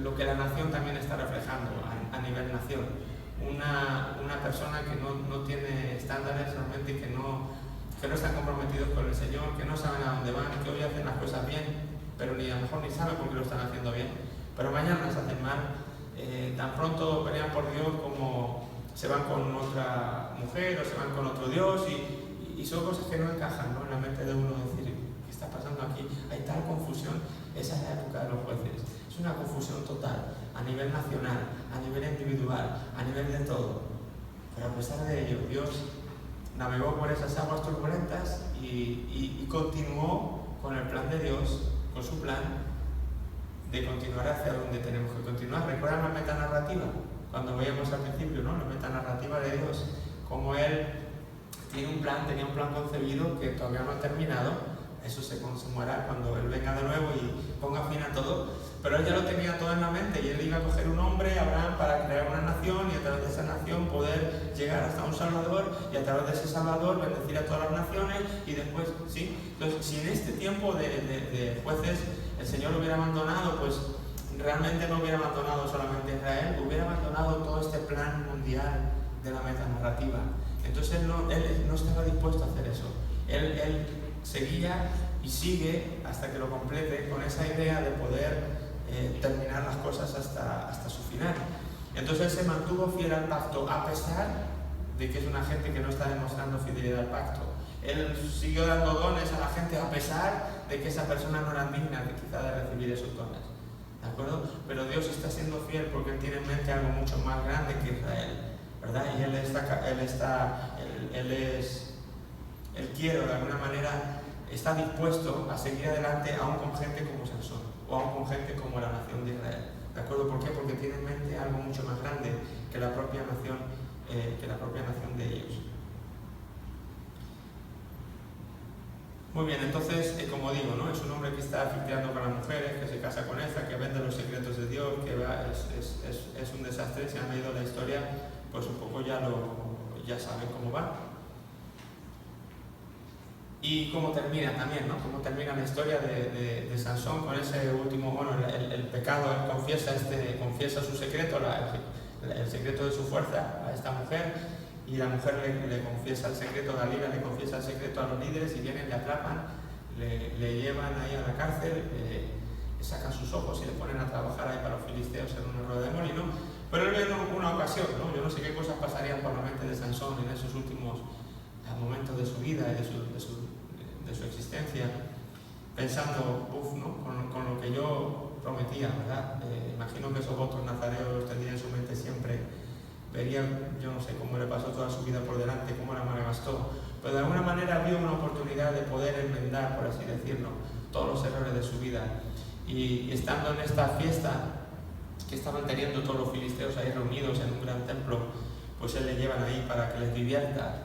lo que la nación también está reflejando a nivel nación. Una persona que no tiene estándares realmente, que no están comprometidos con el Señor, que no saben a dónde van, que hoy hacen las cosas bien, pero a lo mejor ni saben por qué lo están haciendo bien, pero mañana las hacen mal. Tan pronto pelean por Dios como se van con otra mujer o se van con otro Dios y son cosas que no encajan, ¿no?, en la mente de uno. Decir, ¿qué está pasando aquí? Hay tal confusión. Esa es la época de los jueces. Es una confusión total, a nivel nacional, a nivel individual, a nivel de todo. Pero a pesar de ello, Dios navegó por esas aguas turbulentas y continuó con el plan de Dios, con su plan de continuar hacia donde tenemos que continuar. ¿Recuerdan la metanarrativa? Cuando veíamos al principio, ¿no?, la metanarrativa de Dios, como Él tenía un plan concebido que todavía no ha terminado. Eso se consumará cuando Él venga de nuevo y ponga fin a todo. Pero Él ya lo tenía todo en la mente y Él iba a coger un hombre, Abraham, para crear una nación y a través de esa nación poder llegar hasta un Salvador y a través de ese Salvador bendecir a todas las naciones y después, ¿sí? Entonces, si en este tiempo de jueces el Señor lo hubiera abandonado, pues realmente no hubiera abandonado solamente a Israel, hubiera abandonado todo este plan mundial de la metanarrativa. Entonces él no estaba dispuesto a hacer eso. Él seguía y sigue hasta que lo complete con esa idea de poder terminar las cosas hasta su final. Entonces él se mantuvo fiel al pacto a pesar de que es una gente que no está demostrando fidelidad al pacto. Él siguió dando dones a la gente a pesar de que esa persona no era digna quizá de recibir esos dones. ¿De acuerdo? Pero Dios está siendo fiel porque Él tiene en mente algo mucho más grande que Israel, ¿verdad? Y Él quiere, de alguna manera, está dispuesto a seguir adelante aún con gente como Sansón o aún con gente como la nación de Israel. ¿De acuerdo? ¿Por qué? Porque tiene en mente algo mucho más grande que la propia nación de ellos. Muy bien, entonces, como digo, ¿no?, es un hombre que está filtrando con las mujeres, que se casa con esta, que vende los secretos de Dios, que es un desastre. Si han leído la historia, pues un poco ya saben cómo va. Y cómo termina también, ¿no? Cómo termina la historia de Sansón con ese último, bueno, el pecado. Él confiesa su secreto, el secreto de su fuerza a esta mujer. Y la mujer le confiesa el secreto, Dalila le confiesa el secreto a los líderes y vienen, le atrapan, le llevan ahí a la cárcel, le sacan sus ojos y le ponen a trabajar ahí para los filisteos en una rueda de molino. Pero él ve una ocasión, ¿no? Yo no sé qué cosas pasarían por la mente de Sansón en esos últimos momentos de su vida y de su existencia, pensando, ¿no?, con lo que yo prometía, ¿verdad? Imagino que esos votos nazareos los tendría en su mente siempre. vería, yo no sé cómo le pasó toda su vida por delante, cómo la malgastó, pero de alguna manera vio una oportunidad de poder enmendar, por así decirlo, todos los errores de su vida. Y estando en esta fiesta que estaban teniendo todos los filisteos ahí reunidos en un gran templo, pues él le llevan ahí para que les divierta,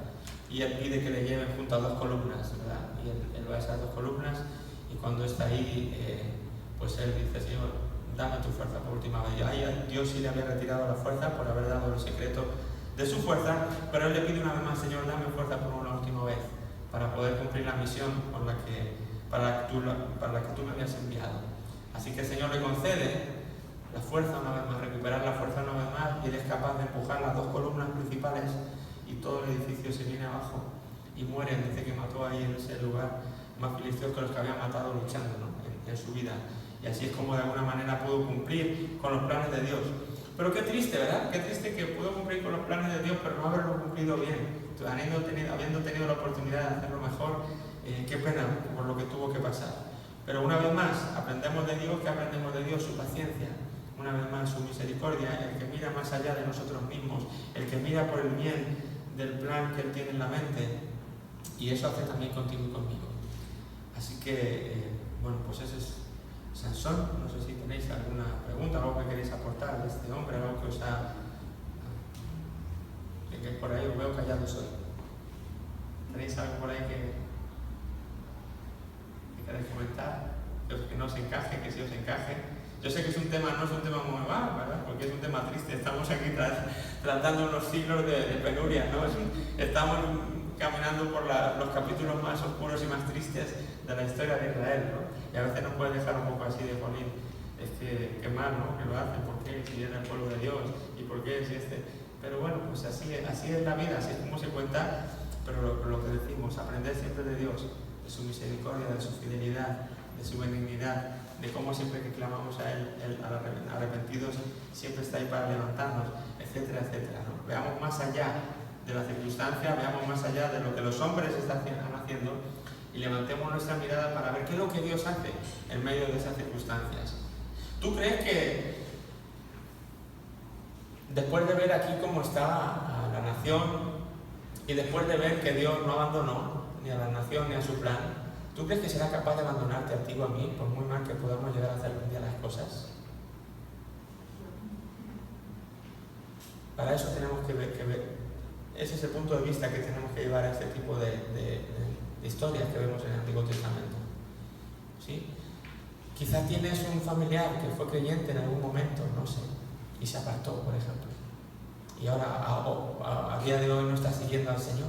y él pide que le lleven junto a 2 columnas, ¿verdad? Y él va a esas 2 columnas, y cuando está ahí, pues él dice: Señor, dame tu fuerza por última vez. Y ahí Dios sí le había retirado la fuerza por haber dado el secreto de su fuerza, pero él le pide una vez más: Señor, dame fuerza por una última vez para poder cumplir la misión para la que tú me habías enviado. Así que el Señor le concede la fuerza una vez más, recuperar la fuerza una vez más, y él es capaz de empujar las 2 columnas principales, y todo el edificio se viene abajo y mueren. Dice que mató ahí en ese lugar más filisteos que los que habían matado luchando, ¿no? en su vida. Y así es como de alguna manera pudo cumplir con los planes de Dios. Pero qué triste, ¿verdad? Qué triste que pudo cumplir con los planes de Dios, pero no haberlo cumplido bien. Habiendo tenido la oportunidad de hacerlo mejor, qué pena por lo que tuvo que pasar. Pero una vez más, aprendemos de Dios. ¿Qué aprendemos de Dios? Su paciencia. Una vez más, su misericordia, el que mira más allá de nosotros mismos, el que mira por el bien del plan que Él tiene en la mente. Y eso hace también contigo y conmigo. Así que, bueno, pues ese es Sansón. No sé si tenéis alguna pregunta, algo que queréis aportar de este hombre, algo que os ha... que por ahí os veo callados hoy. ¿Tenéis algo por ahí que queréis comentar? Que no os encaje, que sí os encaje. Yo sé que no es un tema muy mal, ¿verdad? Porque es un tema triste. Estamos aquí tratando unos siglos de penuria, ¿no? Estamos caminando por los capítulos más oscuros y más tristes de la historia de Israel, ¿no? Y a veces nos puede dejar un poco así de jolín. Es que qué mal, ¿no? Que lo hacen, ¿por qué? Si era el pueblo de Dios, ¿y por qué si este? Pero bueno, pues así es la vida, así es como se cuenta. Pero lo que decimos, aprender siempre de Dios, de su misericordia, de su fidelidad, de su benignidad, de cómo siempre que clamamos a Él arrepentidos, siempre está ahí para levantarnos, etcétera, etcétera, ¿no? Veamos más allá de la circunstancia, veamos más allá de lo que los hombres están haciendo, y levantemos nuestra mirada para ver qué es lo que Dios hace en medio de esas circunstancias. ¿Tú crees que después de ver aquí cómo está la nación, y después de ver que Dios no abandonó ni a la nación ni a su plan, ¿tú crees que será capaz de abandonarte a ti o a mí, por muy mal que podamos llegar a hacer un día las cosas? Para eso tenemos que ver. Ese es el punto de vista que tenemos que llevar a este tipo de historias que vemos en el Antiguo Testamento. ¿Sí? Quizá tienes un familiar que fue creyente en algún momento, no sé, y se apartó, por ejemplo. Y ahora, a día de hoy, no está siguiendo al Señor.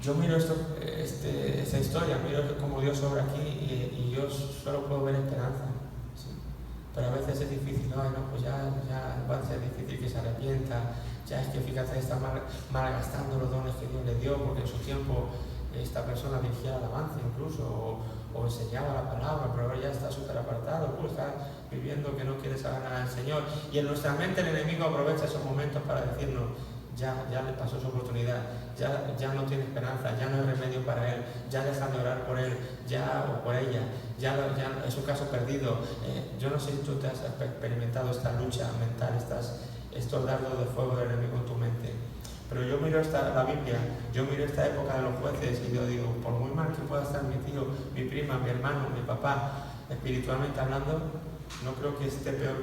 Yo miro esa historia, miro cómo Dios obra aquí, y yo solo puedo ver esperanza. ¿Sí? Pero a veces es difícil, no, pues ya va a ser difícil que se arrepienta. Ya es que fíjate, está malgastando los dones que Dios le dio, porque en su tiempo esta persona dirigía la alabanza incluso, o enseñaba la palabra, pero ahora ya está súper apartado, pues está viviendo que no quiere saber nada del Señor. Y en nuestra mente el enemigo aprovecha esos momentos para decirnos: ya le pasó su oportunidad, ya no tiene esperanza, ya no hay remedio para él, ya deja de orar por él, o por ella, ya es un caso perdido. Yo no sé si tú te has experimentado esta lucha mental, estos dardos de fuego del enemigo en tu mente. Pero yo miro la Biblia, yo miro esta época de los jueces, y yo digo, por muy mal que pueda estar mi tío, mi prima, mi hermano, mi papá, espiritualmente hablando, no creo que esté peor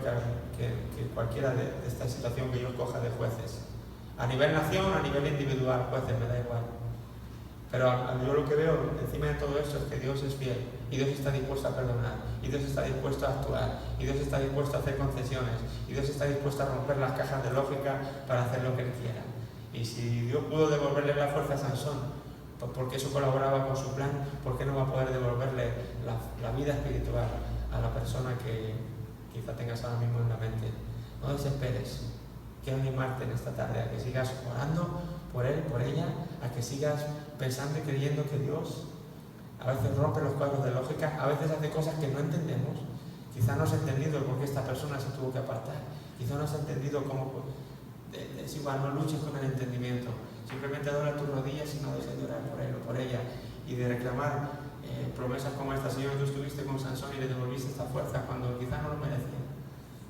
que cualquiera de esta situación que yo coja de jueces. A nivel nación, a nivel individual, jueces, me da igual. Pero yo lo que veo encima de todo esto es que Dios es fiel, y Dios está dispuesto a perdonar, y Dios está dispuesto a actuar, y Dios está dispuesto a hacer concesiones, y Dios está dispuesto a romper las cajas de lógica para hacer lo que Él quiera. Y si Dios pudo devolverle la fuerza a Sansón, pues porque eso colaboraba con su plan, ¿por qué no va a poder devolverle la vida espiritual a la persona que quizá tengas ahora mismo en la mente? No desesperes. Quiero animarte en esta tarde a que sigas orando por él, por ella, a que sigas pensando y creyendo que Dios a veces rompe los cuadros de lógica, a veces hace cosas que no entendemos. Quizá no has entendido el por qué esta persona se tuvo que apartar, quizá no has entendido cómo. Es igual, no luches con el entendimiento, simplemente dobla tus rodillas y no dejes de orar por él o por ella, y de reclamar promesas como esta. Señor, tú estuviste con Sansón y le devolviste esta fuerza cuando quizá no lo merecía.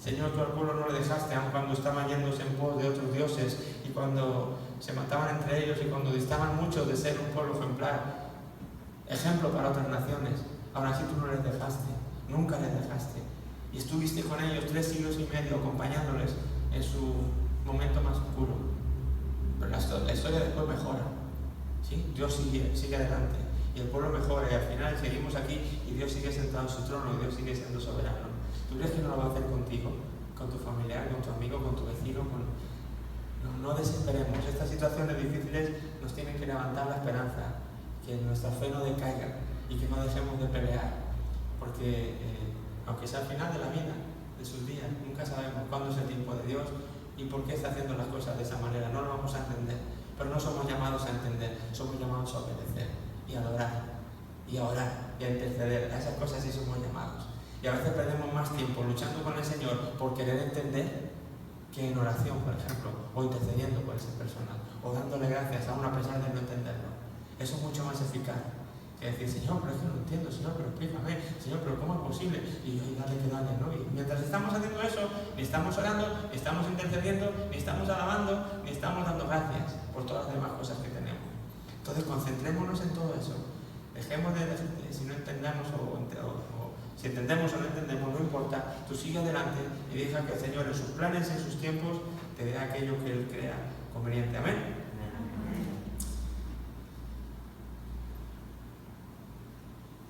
Señor, tú al pueblo no le dejaste, aun cuando estaban yéndose en pos de otros dioses y cuando se mataban entre ellos y cuando distaban mucho de ser un pueblo ejemplar, ejemplo para otras naciones. Aún así tú no les dejaste, nunca les dejaste. Y estuviste con ellos 3 siglos y medio acompañándoles en su momento más oscuro. Pero la historia después mejora. ¿Sí? Dios sigue adelante y el pueblo mejora y al final seguimos aquí y Dios sigue sentado en su trono y Dios sigue siendo soberano. ¿Tú crees que no lo va a hacer contigo? ¿Con tu familiar, con tu amigo, con tu vecino? No desesperemos. Estas situaciones difíciles nos tienen que levantar la esperanza, que nuestra fe no decaiga y que no dejemos de pelear, porque aunque sea al final de la vida, de sus días, nunca sabemos cuándo es el tiempo de Dios y por qué está haciendo las cosas de esa manera. No lo vamos a entender, pero no somos llamados a entender, somos llamados a obedecer y a adorar y a orar y a interceder. A esas cosas sí somos llamados. Y a veces perdemos más tiempo luchando con el Señor por querer entender que en oración, por ejemplo, o intercediendo por esas personas, o dándole gracias aún a pesar de no entenderlo. Eso es mucho más eficaz que decir, Señor, pero es que no entiendo, Señor, pero explícame, Señor, pero ¿cómo es posible? Y dale, ¿no? Y mientras estamos haciendo eso, ni estamos orando, ni estamos intercediendo, ni estamos alabando, ni estamos dando gracias por todas las demás cosas que tenemos. Entonces, concentrémonos en todo eso. Dejemos de si no entendemos o si entendemos o no entendemos, no importa, tú sigue adelante y deja que el Señor en sus planes y en sus tiempos te dé aquello que Él crea conveniente. Amén.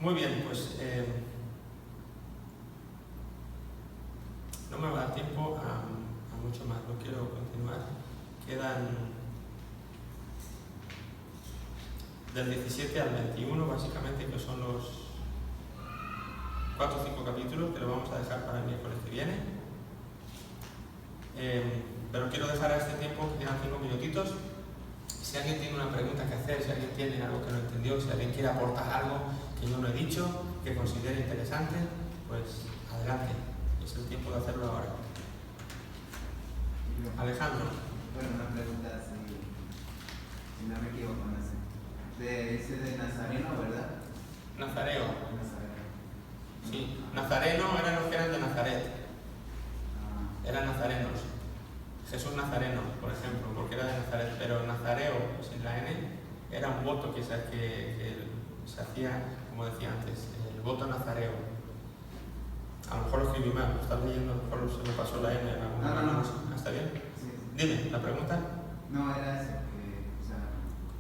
Muy bien, pues no me va a dar tiempo a mucho más, no quiero continuar. Quedan del 17 al 21 básicamente, que son los 4 o 5 capítulos que lo vamos a dejar para el miércoles que viene. Pero quiero dejar a este tiempo, que quedan 5 minutitos. Si alguien tiene una pregunta que hacer, si alguien tiene algo que no entendió, si alguien quiere aportar algo que yo no he dicho, que considere interesante, pues adelante. Es el tiempo de hacerlo ahora. Alejandro. Bueno, una pregunta, si no me equivoco, no sé. Ese de Nazareno, ¿verdad? Nazareo. Nazareno. Sí, Nazareno eran los que eran de Nazaret. Eran nazarenos. Jesús Nazareno, por ejemplo, porque era de Nazaret, pero Nazareo, sin la N, era un voto que se hacía, como decía antes, el voto nazareo. A lo mejor lo escribí mal, lo estás leyendo, a lo mejor se me pasó la N en alguna. No. ¿Está bien? Sí. Dime, ¿la pregunta? No, era eso,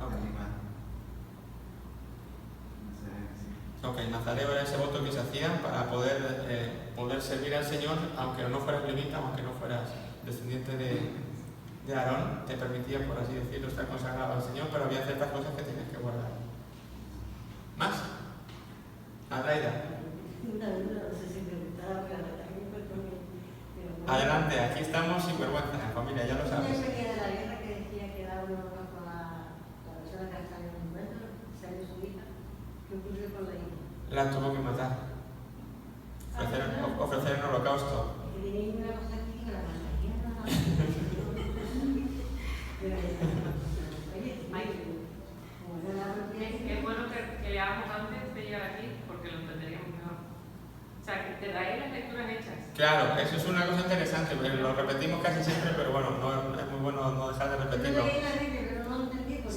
Okay. No sé, sí. Ok, Nazareo era ese voto que se hacía para poder servir al Señor, aunque no fueras levita, aunque no fueras descendiente de Aarón, te permitía, por así decirlo, estar consagrado al Señor, pero había ciertas cosas que tenías que guardar. ¿Más? Adraida. Adelante, aquí estamos sin vergüenza, familia, ya lo sabes. La tuvo que matar. Ofrecer un holocausto. Es bueno que leamos antes de llegar aquí porque lo entenderíamos mejor. O sea, que te traéis las lecturas hechas. Claro, eso es una cosa interesante, lo repetimos casi siempre, pero bueno, no es muy bueno no dejar de repetirlo.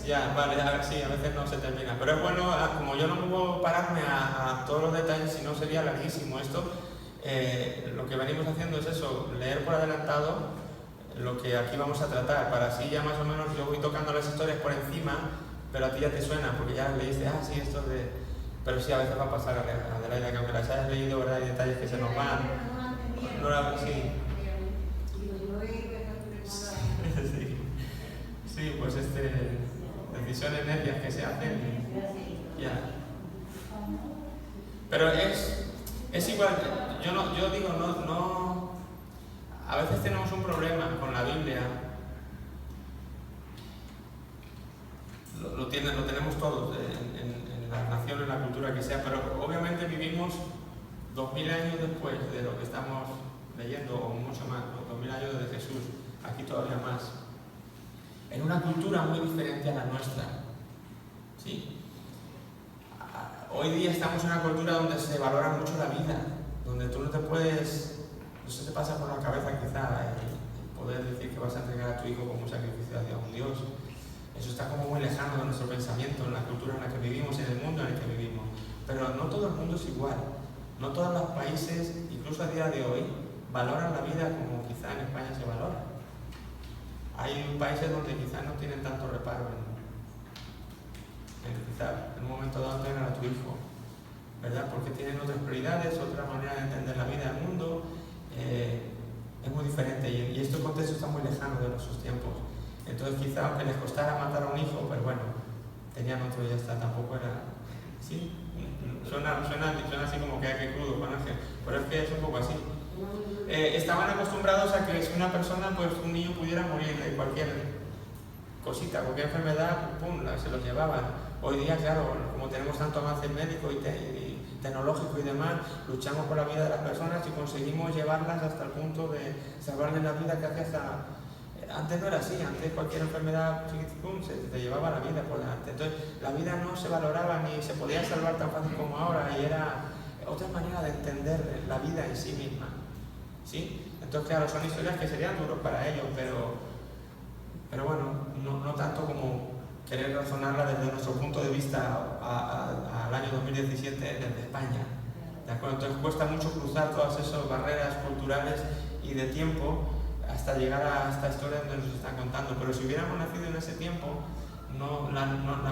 Ya, vale, sí, a veces no se termina, pero es bueno, como yo no puedo pararme a todos los detalles, si no sería larguísimo esto, lo que venimos haciendo es eso, leer por adelantado lo que aquí vamos a tratar, para así ya más o menos yo voy tocando las historias por encima, pero a ti ya te suena, porque ya leíste, sí, esto es de... Pero sí, a veces va a pasar, Adelaida, que aunque las hayas leído, ¿verdad? Hay detalles que se nos van. Sí. Sí, pues decisiones necias que se hacen. Ya. Pero es igual, yo digo, no. A veces tenemos un problema con la Biblia. Lo tenemos todos en la nación, en la cultura que sea, pero obviamente vivimos 2000 años después de lo que estamos leyendo, o mucho más, ¿no? 2000 años desde Jesús, aquí todavía más, en una cultura muy diferente a la nuestra. ¿Sí? Hoy día estamos en una cultura donde se valora mucho la vida, donde tú no te puedes no se te pasa por la cabeza quizá el poder decir que vas a entregar a tu hijo como un sacrificio a un Dios. Eso está como muy lejano de nuestro pensamiento, en la cultura en la que vivimos, en el mundo en el que vivimos. Pero no todo el mundo es igual. No todos los países, incluso a día de hoy, valoran la vida como quizá en España se valora. Hay países donde quizá no tienen tanto reparo en quizá en un momento dado tener a tu hijo, ¿verdad? Porque tienen otras prioridades, otra manera de entender la vida, el mundo. Es muy diferente y estos contextos están muy lejanos de nuestros tiempos. Entonces quizá aunque les costara matar a un hijo, pero bueno, tenían otro y ya está, tampoco era... Sí, suena así como que crudo, Juan Ángel, pero es que es un poco así. Estaban acostumbrados a que si una persona, pues un niño pudiera morir de cualquier cosita, cualquier enfermedad, pum, se los llevaban. Hoy día, claro, como tenemos tanto avance médico y tecnológico y demás, luchamos por la vida de las personas y conseguimos llevarlas hasta el punto de salvarles la vida casi hasta... Antes no era así, antes cualquier enfermedad se te llevaba la vida por delante. Entonces la vida no se valoraba ni se podía salvar tan fácil como ahora y era otra manera de entender la vida en sí misma. ¿Sí? Entonces claro, son historias que serían duros para ellos, pero bueno, no tanto como querer razonarla desde nuestro punto de vista al año 2017 desde España. ¿De acuerdo? Entonces cuesta mucho cruzar todas esas barreras culturales y de tiempo hasta llegar a esta historia donde nos están contando. Pero si hubiéramos nacido en ese tiempo, la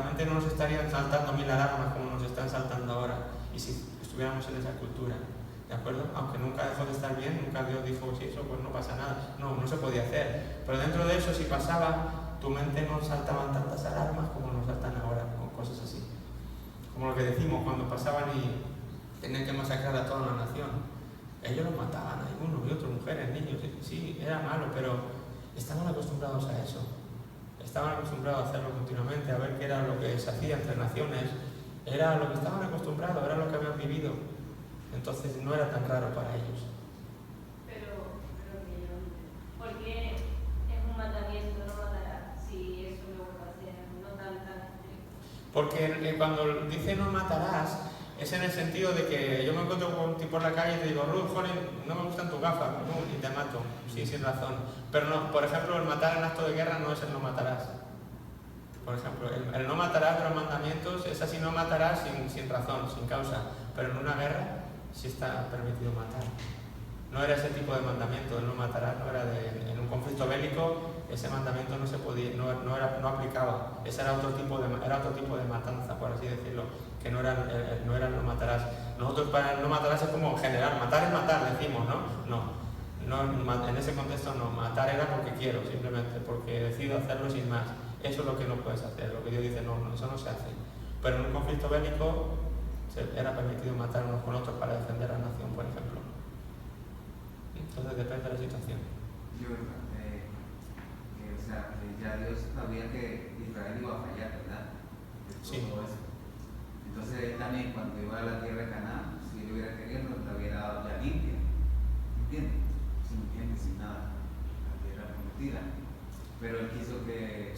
mente no nos estarían saltando 1000 alarmas como nos están saltando ahora, y si estuviéramos en esa cultura, ¿de acuerdo? Aunque nunca dejó de estar bien, nunca Dios dijo, sí, eso pues no pasa nada, no se podía hacer. Pero dentro de eso, si pasaba, tu mente no saltaban tantas alarmas como nos saltan ahora, con cosas así. Como lo que decimos, cuando pasaban y tenían que masacrar a toda una nación. Ellos los mataban, hay unos y otros, mujeres, niños, sí, era malo, pero estaban acostumbrados a eso. Estaban acostumbrados a hacerlo continuamente, a ver qué era lo que se hacía entre naciones. Era lo que estaban acostumbrados, era lo que habían vivido. Entonces no era tan raro para ellos. ¿Por qué es un mandamiento no matarás si eso lo va a hacer no tan Porque cuando dice no matarás, es en el sentido de que yo me encuentro con un tipo en la calle y te digo, Ruth, joder, no me gustan tus gafas, y te mato, sí, sin razón. Pero no, por ejemplo, el matar en acto de guerra no es el no matarás. Por ejemplo, el no matarás de los mandamientos es así, no matarás sin razón, sin causa. Pero en una guerra sí está permitido matar. No era ese tipo de mandamiento, el no matarás, no era en un conflicto bélico, ese mandamiento no se podía, no aplicaba. Ese era otro tipo de matanza, por así decirlo, que no era el no matarás. Nosotros para el no matarás es como general, matar es matar, decimos, ¿no? No, en ese contexto no, matar era porque quiero, simplemente, porque decido hacerlo sin más. Eso es lo que no puedes hacer, lo que Dios dice, no, eso no se hace. Pero en un conflicto bélico era permitido matar unos con otros para defender a la nación, por ejemplo. Entonces depende de la situación. Yo creo que ya Dios sabía que Israel iba a fallar, ¿verdad? Sí. Todo eso. Entonces él también cuando iba a la tierra de Canaán, si él hubiera querido, nos la hubiera dado ya limpia. ¿Entiendes? Sin nada. La tierra prometida. Pero él quiso que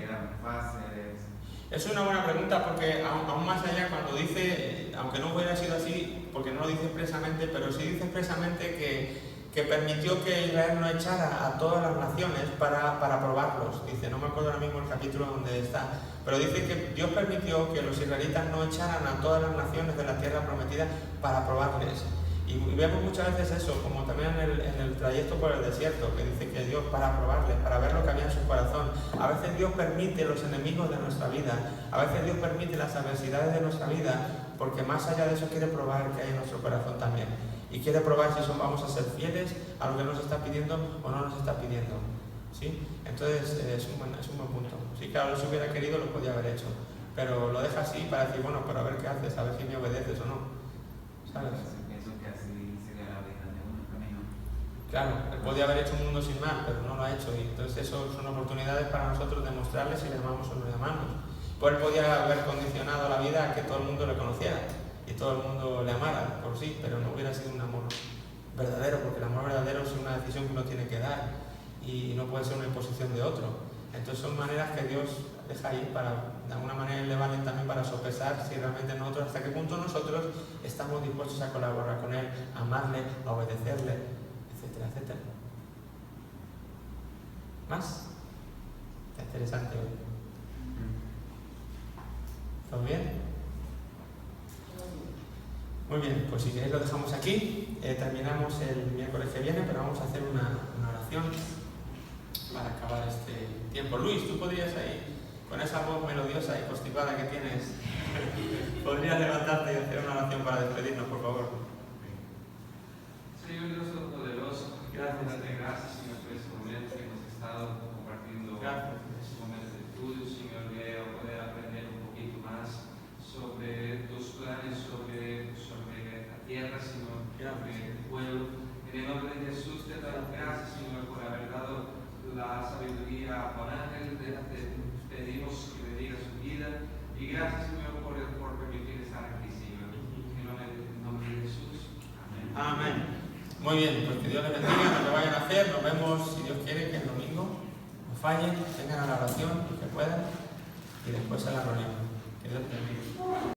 eran fáciles. Es una buena pregunta porque aún más allá cuando dice, aunque no hubiera sido así, porque no lo dice expresamente, pero sí dice expresamente que permitió que Israel no echara a todas las naciones para probarlos. Dice, no me acuerdo ahora mismo el capítulo donde está, pero dice que Dios permitió que los israelitas no echaran a todas las naciones de la tierra prometida para probarles. Y vemos muchas veces eso, como también en el trayecto por el desierto, que dice que Dios para probarles, para ver lo que había en su corazón. A veces Dios permite los enemigos de nuestra vida, a veces Dios permite las adversidades de nuestra vida, porque más allá de eso quiere probar que hay en nuestro corazón también. Y quiere probar si vamos a ser fieles a lo que nos está pidiendo o no nos está pidiendo. ¿Sí? Entonces es un buen punto. Sí, claro, si hubiera querido lo podía haber hecho, pero lo deja así para decir, bueno, pero a ver qué haces, a ver si me obedeces o no. ¿Sabes? Claro, él podía haber hecho un mundo sin mar, pero no lo ha hecho, y entonces eso son oportunidades para nosotros de mostrarles si le amamos o no le amamos. Pues él podía haber condicionado la vida a que todo el mundo le conociera y todo el mundo le amara por sí, pero no hubiera sido un amor verdadero, porque el amor verdadero es una decisión que uno tiene que dar y no puede ser una imposición de otro. Entonces son maneras que Dios deja ahí para, de alguna manera, le valen también para sopesar si realmente nosotros, hasta qué punto nosotros estamos dispuestos a colaborar con Él, a amarle, a obedecerle, etc. etcétera, etcétera. ¿Más? Está interesante hoy. ¿Todo bien? Muy bien, pues si queréis lo dejamos aquí. Terminamos el miércoles que viene, pero vamos a hacer una oración para acabar este tiempo. Luis, tú podrías ahí, con esa voz melodiosa y constipada que tienes, podrías levantarte y hacer una oración para despedirnos, por favor. Señor Dios Todopoderoso, gracias, Señor, por este momento que hemos estado compartiendo este momento de estudio, Señor, de poder aprender un poquito más sobre tus planes, sobre la tierra, Señor, sobre el pueblo. En el nombre de Jesús te damos gracias, Señor, por haber dado la sabiduría a Juan Ángel. Te pedimos que bendiga su vida. Y gracias, Señor, por permitir estar aquí, Señor. En nombre de Jesús. Amén. Amén. Muy bien, pues que Dios les bendiga, lo que vayan a hacer. Nos vemos, si Dios quiere, que el domingo no fallen, vengan a la oración, los que puedan, y después a la reunión. Que Dios te bendiga.